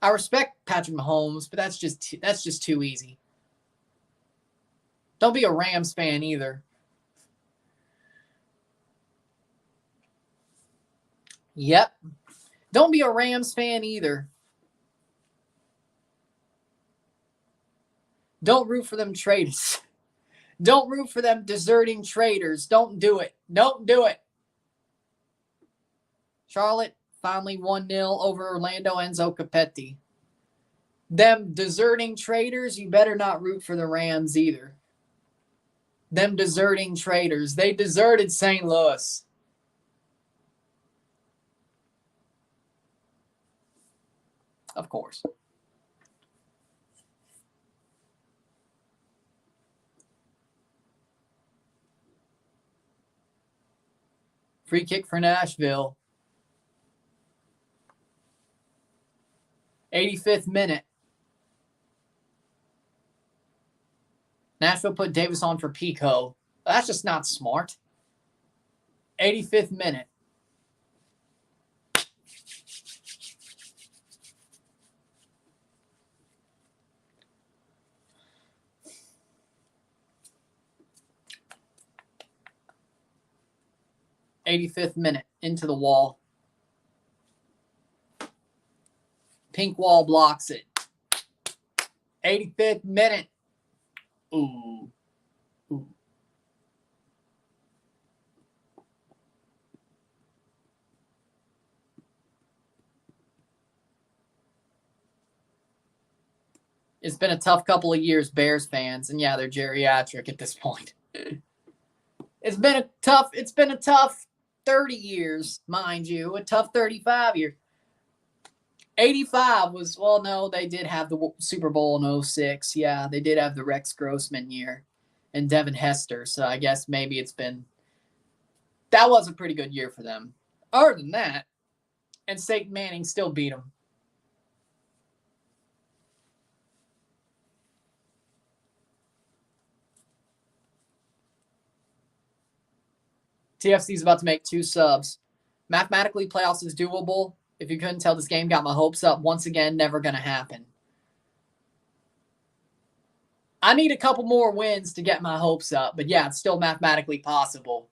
I respect Patrick Mahomes, but that's just too easy. Don't be a Rams fan either. Yep. Don't be a Rams fan either. Don't root for them traitors. Don't root for them deserting traitors. Don't do it. Don't do it. Charlotte finally 1-0 over Orlando Enzo Capetti. Them deserting traitors, you better not root for the Rams either. Them deserting traitors. They deserted St. Louis. Of course. Free kick for Nashville. 85th minute. Nashville put Davis on for Pico. That's just not smart. 85th minute. '85th minute into the wall. Pink wall blocks it. 85th minute. Ooh. Ooh. It's been a tough couple of years, Bears fans, and yeah, they're geriatric at this point. It's been a tough 30 years, mind you, a tough 35 years. 85 was, well, no, they did have the Super Bowl in 06. Yeah, they did have the Rex Grossman year and Devin Hester. So I guess maybe that was a pretty good year for them. Other than that, and Satan Manning still beat them. TFC's about to make 2 subs. Mathematically, playoffs is doable. If you couldn't tell, this game got my hopes up. Once again, never going to happen. I need a couple more wins to get my hopes up. But yeah, it's still mathematically possible.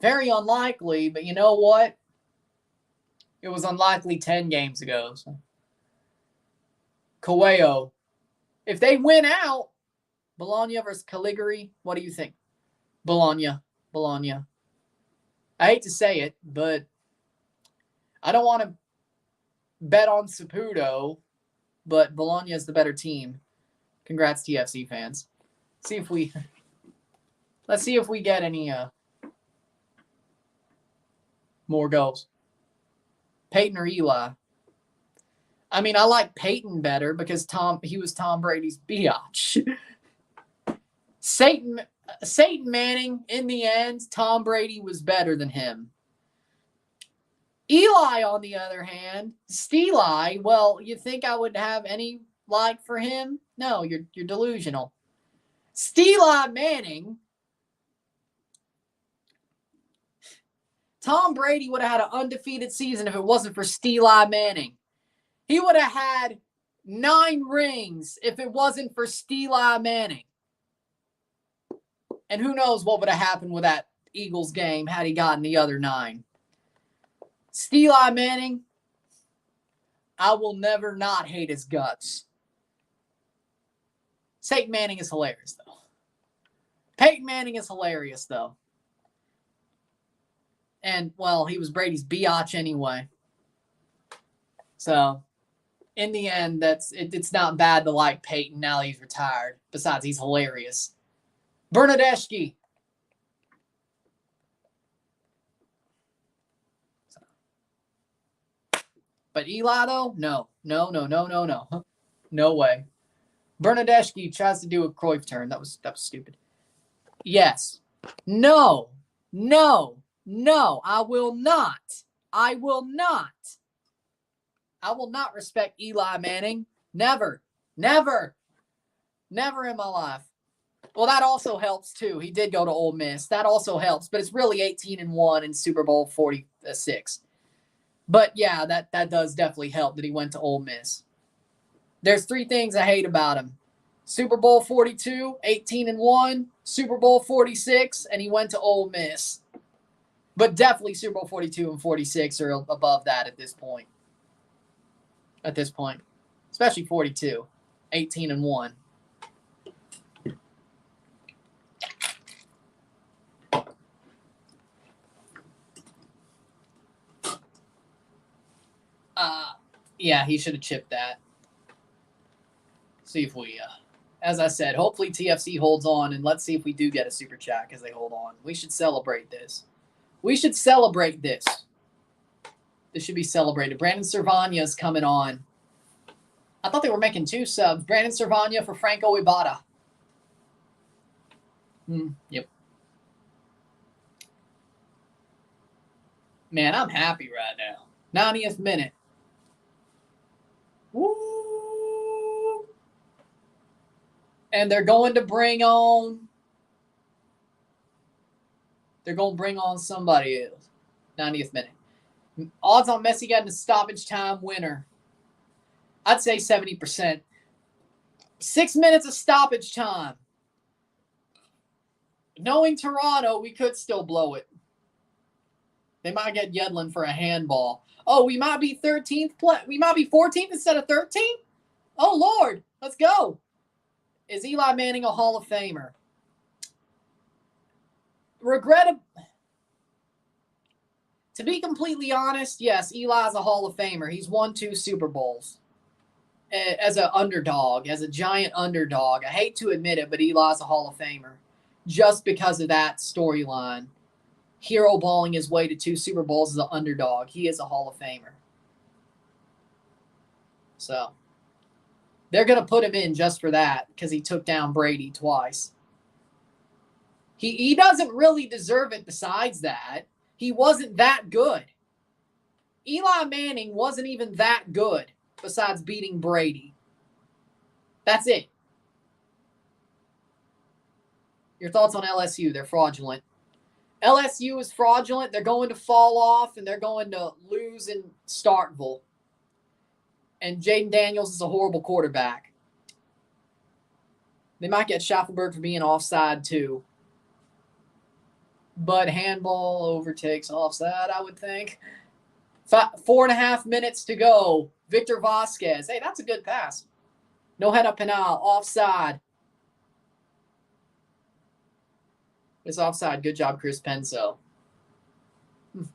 Very unlikely, but you know what? It was unlikely 10 games ago. So. Coelho. If they win out, Bologna versus Caligari, what do you think? Bologna. I hate to say it, but I don't want to bet on Saputo, but Bologna is the better team. Congrats, TFC fans. Let's see if we get any more goals. Peyton or Eli? I mean, I like Peyton better because he was Tom Brady's biatch. Satan Manning, in the end, Tom Brady was better than him. Eli, on the other hand, Steli, well, you think I would have any like for him? No, you're delusional. Steli Manning, Tom Brady would have had an undefeated season if it wasn't for Steli Manning. He would have had 9 rings if it wasn't for Steli Manning. And who knows what would have happened with that Eagles game had he gotten the other 9. Steli Manning, I will never not hate his guts. Satan Manning is hilarious, though. Peyton Manning is hilarious, though. And, well, he was Brady's biatch anyway. So, in the end, it's not bad to like Peyton now that he's retired. Besides, he's hilarious. Bernadeschi. But Eli, though, no. No way. Bernadeschi tries to do a Cruyff turn. That was stupid. Yes. No. I will not. I will not respect Eli Manning. Never in my life. Well, that also helps, too. He did go to Ole Miss. That also helps. But it's really 18-1 in Super Bowl 46. But, yeah, that does definitely help that he went to Ole Miss. There's 3 things I hate about him. Super Bowl 42, 18-1. Super Bowl 46, and he went to Ole Miss. But definitely Super Bowl 42 and 46 are above that at this point. Especially 42, 18-1. Yeah, he should have chipped that. See if we, as I said, hopefully TFC holds on, and let's see if we do get a super chat because they hold on. We should celebrate this. This should be celebrated. Brandon Cervania is coming on. I thought they were making 2 subs. Brandon Cervania for Franco Ibarra. Yep. Man, I'm happy right now. 90th minute. Woo! And they're going to bring on They're going to bring on somebody else. 90th minute. Odds on Messi getting a stoppage time winner. I'd say 70%. 6 minutes of stoppage time. Knowing Toronto, we could still blow it. They might get Yedlin for a handball. Oh, we might be 13th. We might be 14th instead of 13th? Oh, Lord. Let's go. Is Eli Manning a Hall of Famer? To be completely honest, yes, Eli's a Hall of Famer. He's won 2 Super Bowls as an underdog, as a giant underdog. I hate to admit it, but Eli's a Hall of Famer just because of that storyline. Hero balling his way to 2 Super Bowls as an underdog. He is a Hall of Famer. So they're going to put him in just for that because he took down Brady twice. He doesn't really deserve it besides that. He wasn't that good. Eli Manning wasn't even that good besides beating Brady. That's it. Your thoughts on LSU? They're fraudulent. LSU is fraudulent. They're going to fall off, and they're going to lose in Starkville. And Jaden Daniels is a horrible quarterback. They might get Schaffelberg for being offside, too. But handball overtakes offside, I would think. 4.5 minutes to go. Victor Vasquez. Hey, that's a good pass. No head-up penal. Offside. It's offside. Good job, Chris Penso.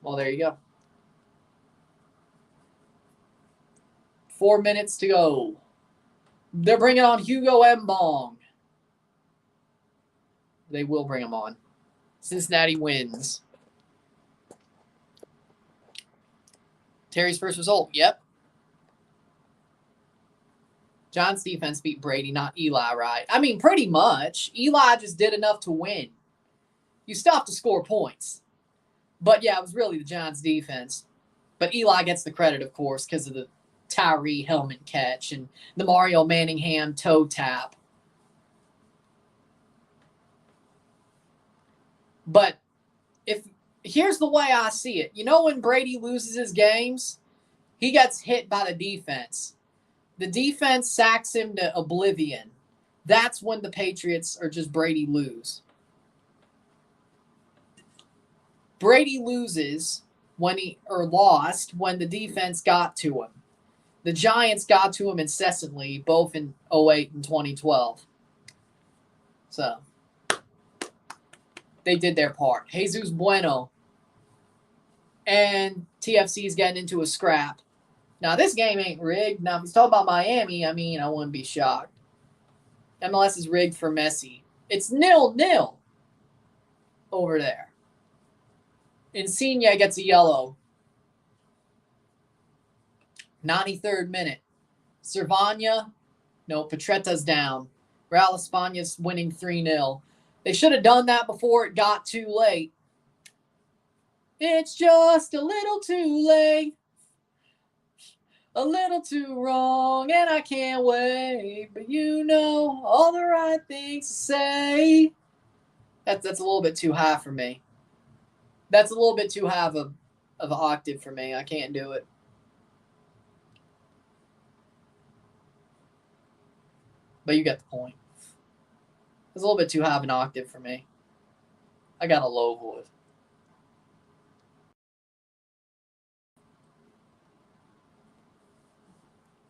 Well, there you go. 4 minutes to go. They're bringing on Hugo Mbong. They will bring him on. Cincinnati wins. Terry's first result. Yep. John's defense beat Brady, not Eli, right? I mean, pretty much. Eli just did enough to win. You still have to score points. But, yeah, it was really the Giants' defense. But Eli gets the credit, of course, because of the Tyree helmet catch and the Mario Manningham toe tap. But here's the way I see it. You know when Brady loses his games? He gets hit by the defense. The defense sacks him to oblivion. That's when the Patriots or just Brady lose. Brady loses lost when the defense got to him. The Giants got to him incessantly, both in 2008 and 2012. So they did their part. Jesus Bueno and TFC is getting into a scrap. Now, this game ain't rigged. Now, if he's talking about Miami, I mean, I wouldn't be shocked. MLS is rigged for Messi. It's 0-0 over there. Insigne gets a yellow. 93rd minute. Cervania. No, Petreta's down. Real España's winning 3-0. They should have done that before it got too late. It's just a little too late. A little too wrong, and I can't wait. But you know all the right things to say. That's a little bit too high for me. That's a little bit too high of an octave for me. I can't do it. But you get the point. It's a little bit too high of an octave for me. I got a low voice.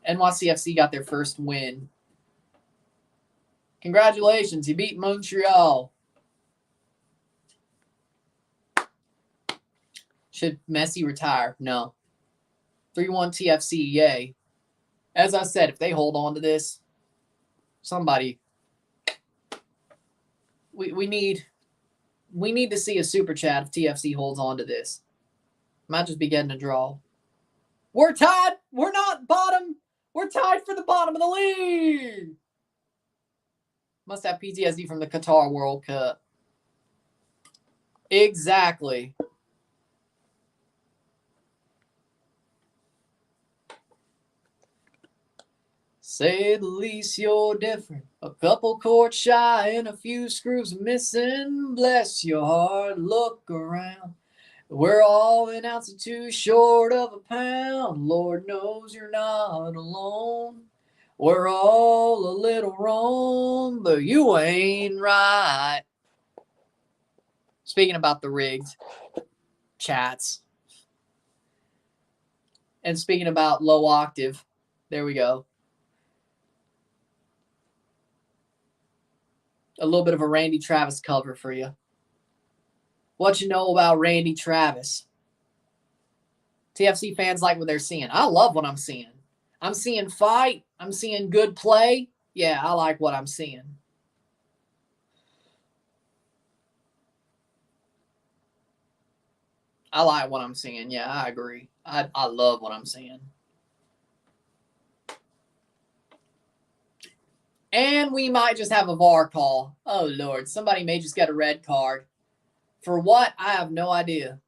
NYCFC got their first win. Congratulations, you beat Montreal. Should Messi retire? No. 3-1 TFC, yay. As I said, if they hold on to this, somebody, we need to see a super chat if TFC holds on to this. Might just be getting a draw. We're tied. We're not bottom. We're tied for the bottom of the league. Must have PTSD from the Qatar World Cup. Exactly. Say the least, you're different. A couple chords shy and a few screws missing. Bless your heart, look around. We're all an ounce or two short of a pound. Lord knows you're not alone. We're all a little wrong, but you ain't right. Speaking about the rigged chats. And speaking about low octave, there we go. A little bit of a Randy Travis cover for you. What you know about Randy Travis? TFC fans like what they're seeing. I love what I'm seeing. I'm seeing fight. I'm seeing good play. Yeah, I like what I'm seeing. I like what I'm seeing. Yeah, I agree. I love what I'm seeing. And we might just have a VAR call. Oh, Lord. Somebody may just get a red card. For what? I have no idea.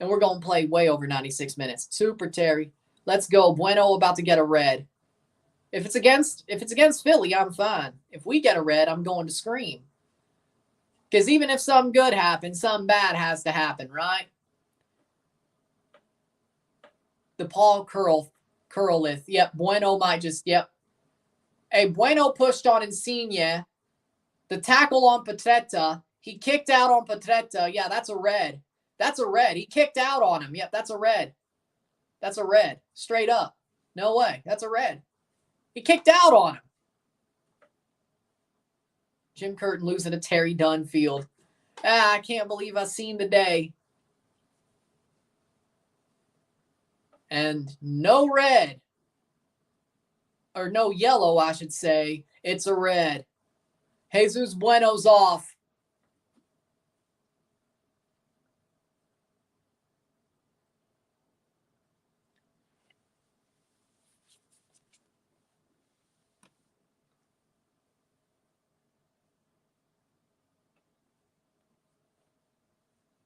And we're going to play way over 96 minutes. Super, Terry. Let's go. Bueno about to get a red. If it's against Philly, I'm fine. If we get a red, I'm going to scream. Because even if something good happens, something bad has to happen, right? The Paul Curlith. Yep, Bueno might just, yep. Hey, Bueno pushed on Insigne. The tackle on Petretta. He kicked out on Petretta. Yeah, that's a red. That's a red. He kicked out on him. Yep, that's a red. That's a red. Straight up. No way. That's a red. He kicked out on him. Jim Curtin losing to Terry Dunfield. I can't believe I've seen the day. And no red. Or no yellow, I should say. It's a red. Jesus Bueno's off.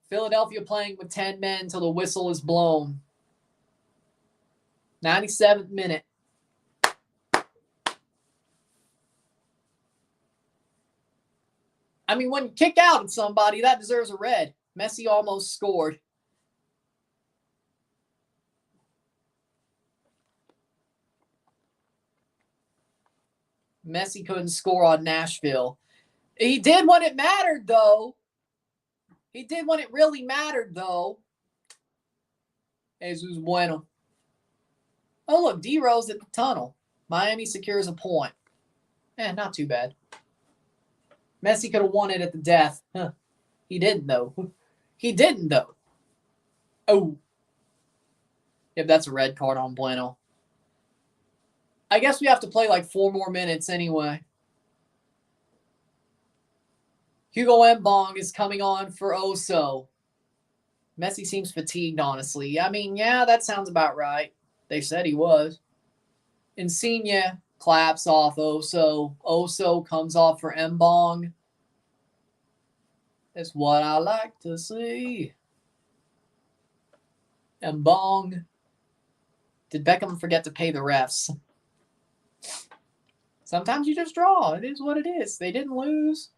Philadelphia playing with 10 men until the whistle is blown. 97th minute. I mean, when you kick out at somebody, that deserves a red. Messi almost scored. Messi couldn't score on Nashville. He did when it mattered, though. He did when it really mattered, though. Jesus Bueno. Oh, look, D-Rose at the tunnel. Miami secures a point. Not too bad. Messi could have won it at the death. Huh. He didn't, though. He didn't, though. Oh. Yep, that's a red card on Bueno. I guess we have to play like 4 more minutes anyway. Hugo Mbong is coming on for Oso. Messi seems fatigued, honestly. I mean, yeah, that sounds about right. They said he was. Insigne claps off Oso. Oso comes off for Mbong. That's what I like to see. Mbong. Did Beckham forget to pay the refs? Sometimes you just draw. It is what it is. They didn't lose.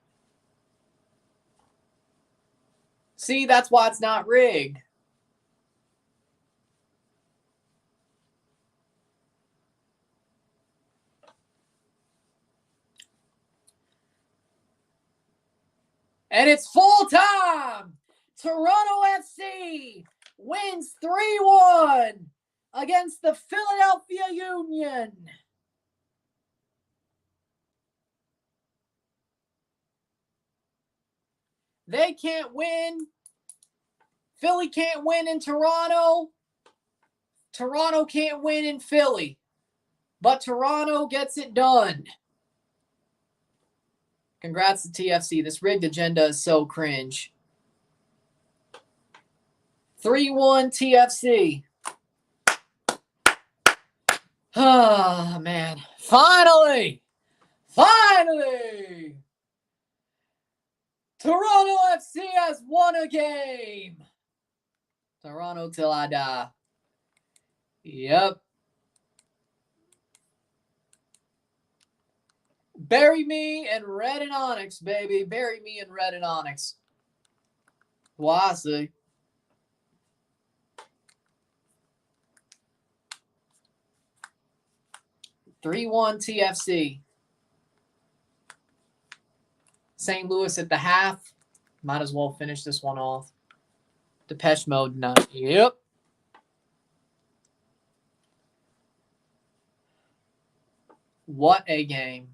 See, that's why it's not rigged. And it's full time. Toronto FC wins 3-1 against the Philadelphia Union. They can't win. Philly can't win in Toronto. Toronto can't win in Philly. But Toronto gets it done. Congrats to TFC. This rigged agenda is so cringe. 3-1 TFC. Ah, man. Finally! Toronto FC has won a game. Toronto till I die. Yep. Bury me in red and onyx, baby. Bury me in red and onyx. Well, I see. (3-1) TFC. St. Louis at the half. Might as well finish this one off. Depeche Mode, no. Yep. What a game.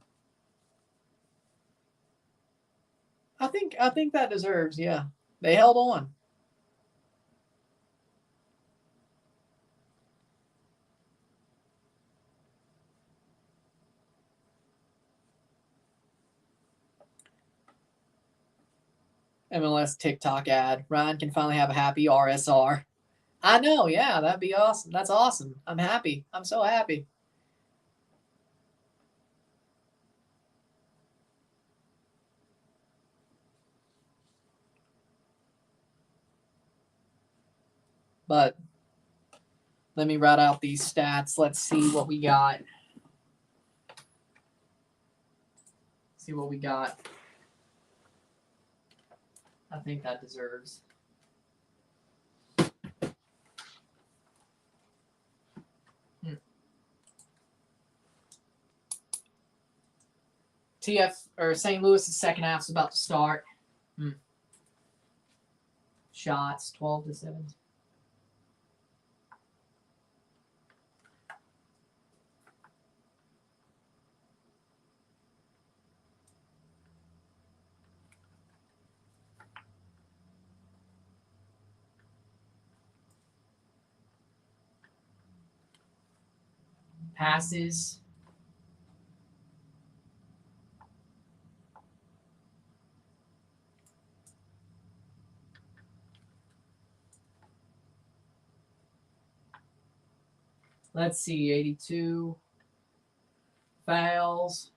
I think that deserves, yeah. They held on. MLS TikTok ad. Ryan can finally have a happy RSR. I know, yeah, that'd be awesome. That's awesome. I'm happy. I'm so happy. But let me write out these stats. Let's see what we got. See what we got. I think that deserves. St. Louis' second half is about to start. Shots 12-7. Passes. Let's see, 82. Fouls.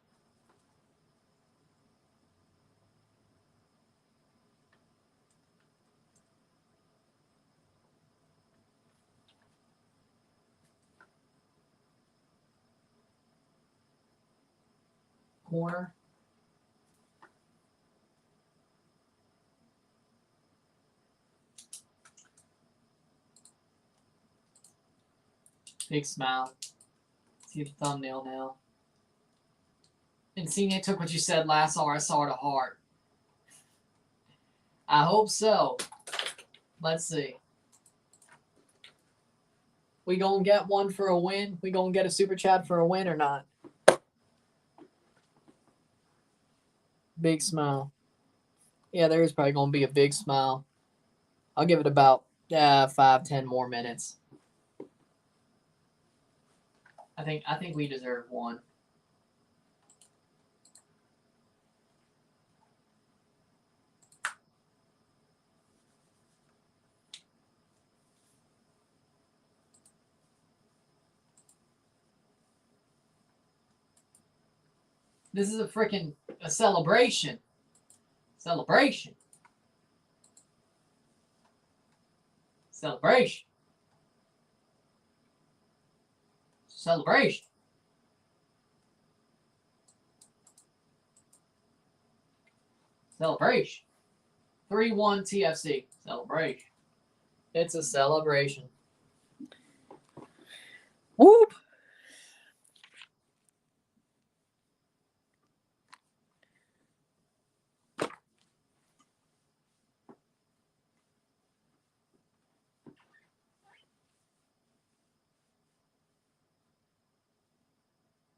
Corner. Big smile. See the thumbnail now. Insigne took what you said last RSR to heart. I hope so. Let's see. We gonna get one for a win? We gonna get a super chat for a win or not? Big smile. Yeah, there is probably gonna be a big smile. I'll give it about 5-10 more minutes. I think we deserve one. This is a celebration. Celebration. Celebration. Celebration. Celebration. 3-1 TFC. Celebration. It's a celebration. Whoop.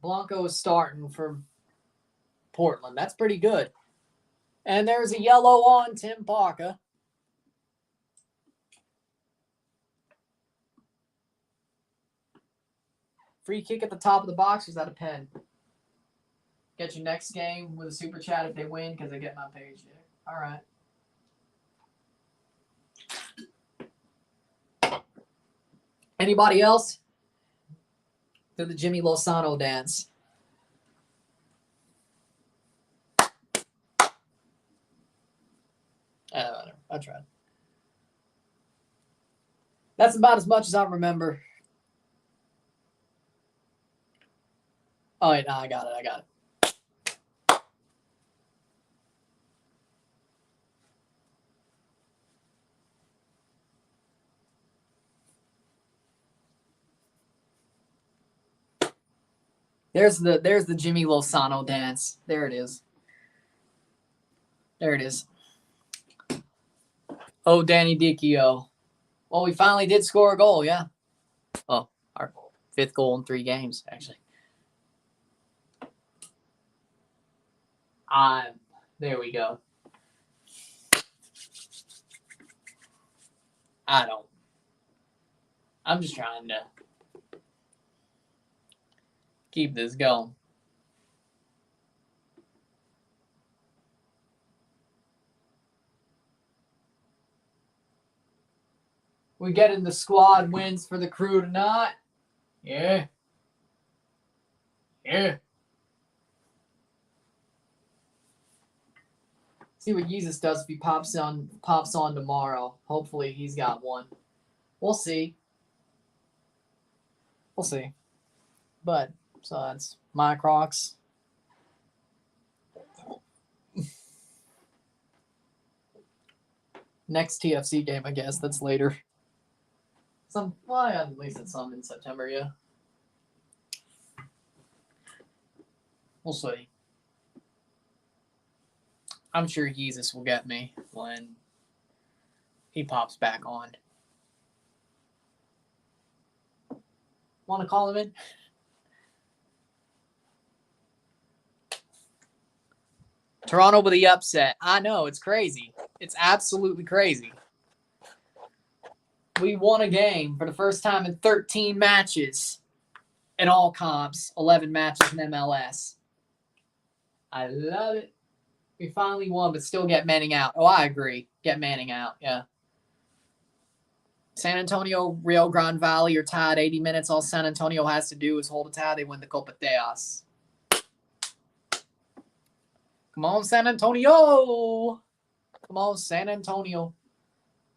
Blanco is starting for Portland. That's pretty good. And there's a yellow on Tim Parker. Free kick at the top of the box. Is that a pen? Get your next game with a super chat if they win because they get my page there. All right. Anybody else? Do the Jimmy Lozano dance. Whatever. I tried. That's about as much as I remember. Oh, wait, no, I got it. There's the Jimmy Lozano dance. There it is. There it is. Oh, Danny Dicchio. Well, we finally did score a goal, yeah. Oh, our 5th goal in 3 games, actually. There we go. I'm just trying to keep this going. We getting the squad wins for the crew tonight. Yeah. Yeah. See what Yeezus does if he pops on tomorrow. Hopefully he's got one. We'll see. We'll see. But so that's my Crocs. Next TFC game, I guess. That's later. At least it's some in September, yeah. We'll see. I'm sure Yeezus will get me when he pops back on. Want to call him in? Toronto with the upset. I know, it's crazy. It's absolutely crazy. We won a game for the first time in 13 matches in all comps, 11 matches in MLS. I love it. We finally won, but still get Manning out. Oh, I agree. Get Manning out, yeah. San Antonio, Rio Grande Valley are tied 80 minutes. All San Antonio has to do is hold a tie. They win the Copa Teos. Come on, San Antonio. Come on, San Antonio.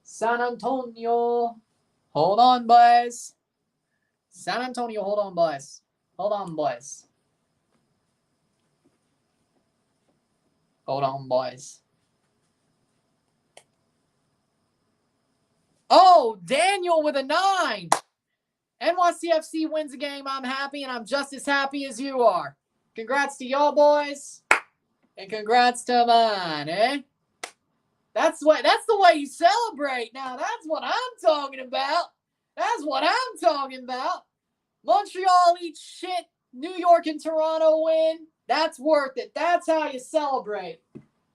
San Antonio. Hold on, boys. San Antonio, hold on, boys. Hold on, boys. Hold on, boys. Oh, Daniel with a 9. NYCFC wins a game. I'm happy, and I'm just as happy as you are. Congrats to y'all, boys. And congrats to mine, eh? That's the way you celebrate now. That's what I'm talking about. That's what I'm talking about. Montreal eats shit. New York and Toronto win. That's worth it. That's how you celebrate.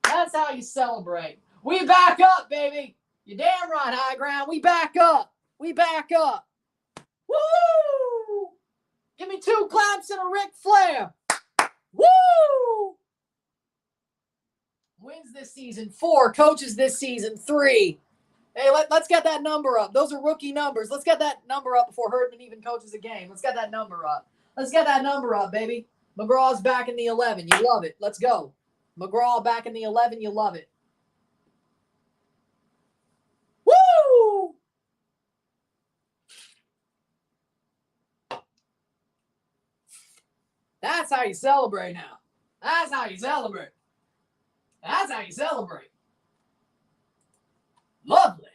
That's how you celebrate. We back up, baby. You're damn right, High Ground. We back up. We back up. Woo! Give me 2 claps and a Ric Flair. Woo! Wins this season 4. Coaches this season 3. Hey, let's get that number up. Those are rookie numbers. Let's get that number up before Herdman even coaches a game. Let's get that number up. Let's get that number up, baby. McGraw's back in the 11. You love it. Let's go. McGraw back in the 11. You love it. Woo! That's how you celebrate now. That's how you celebrate. That's how you celebrate. Lovely.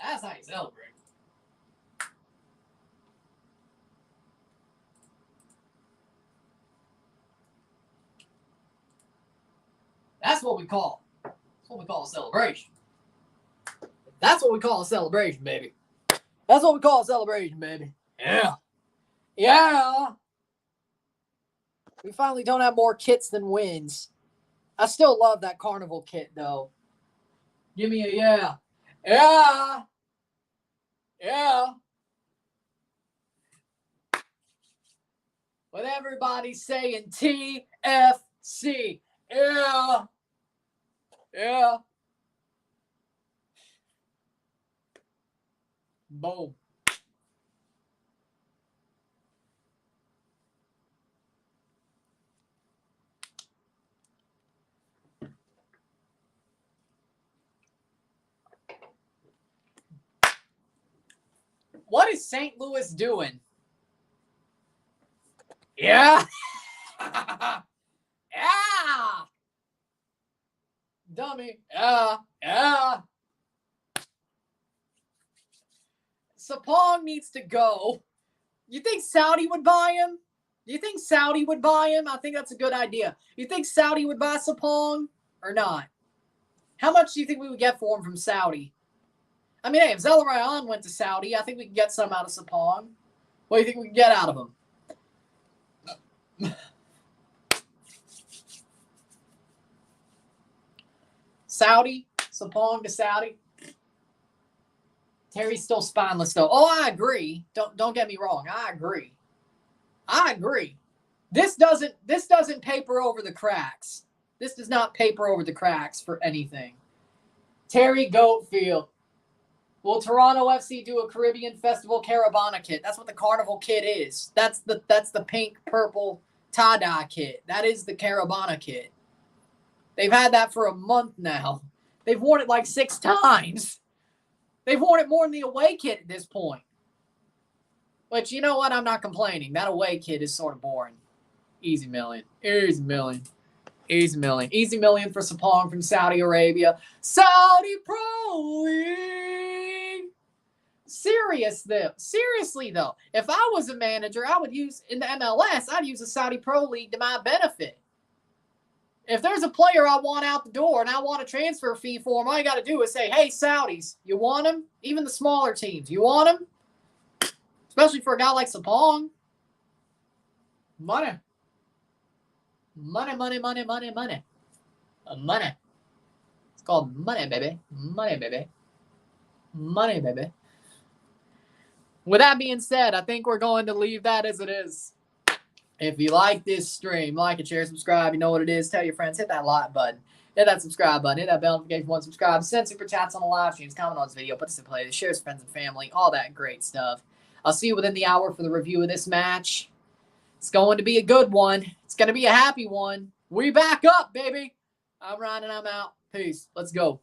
That's how you celebrate. That's what we call a celebration. That's what we call a celebration, baby. That's what we call a celebration, baby. Yeah. Yeah. We finally don't have more kits than wins. I still love that carnival kit, though. Give me a yeah. Yeah. Yeah. But everybody's saying TFC. Yeah. Yeah. Boom. What is St. Louis doing? Yeah. Yeah. Dummy. Yeah. Yeah. Sapong needs to go. You think Saudi would buy him? Do you think Saudi would buy him? I think that's a good idea. You think Saudi would buy Sapong or not? How much do you think we would get for him from Saudi? I mean, hey, if Zelarayan went to Saudi, I think we could get some out of Sapong. What do you think we can get out of him? Saudi? Sapong to Saudi? Terry's still spineless, though. Oh, I agree. Don't get me wrong. I agree. This doesn't paper over the cracks. This does not paper over the cracks for anything. Terry Goatfield. Will Toronto FC do a Caribbean Festival Caravana kit? That's what the Carnival kit is. That's the pink, purple tie-dye kit. That is the Caravana kit. They've had that for a month now. They've worn it like 6 times. They've worn it more than the away kit at this point. But you know what? I'm not complaining. That away kit is sort of boring. Easy million. Easy million. Easy million. Easy million for Sapong from Saudi Arabia. Saudi Pro League. Seriously, though, if I was a manager, I would use, in the MLS, I'd use the Saudi Pro League to my benefit. If there's a player I want out the door and I want a transfer fee for him, all you got to do is say, hey, Saudis, you want him? Even the smaller teams, you want him? Especially for a guy like Sapong. Money. Money, money, money, money, money. Money. It's called money, baby. Money, baby. Money, baby. With that being said, I think we're going to leave that as it is. If you like this stream, like it, share, subscribe. You know what it is. Tell your friends. Hit that like button. Hit that subscribe button. Hit that bell notification once subscribe. Send super chats on the live streams. Comment on this video. Put this in play. Share with friends and family. All that great stuff. I'll see you within the hour for the review of this match. It's going to be a good one. It's going to be a happy one. We back up, baby. I'm Ryan and I'm out. Peace. Let's go.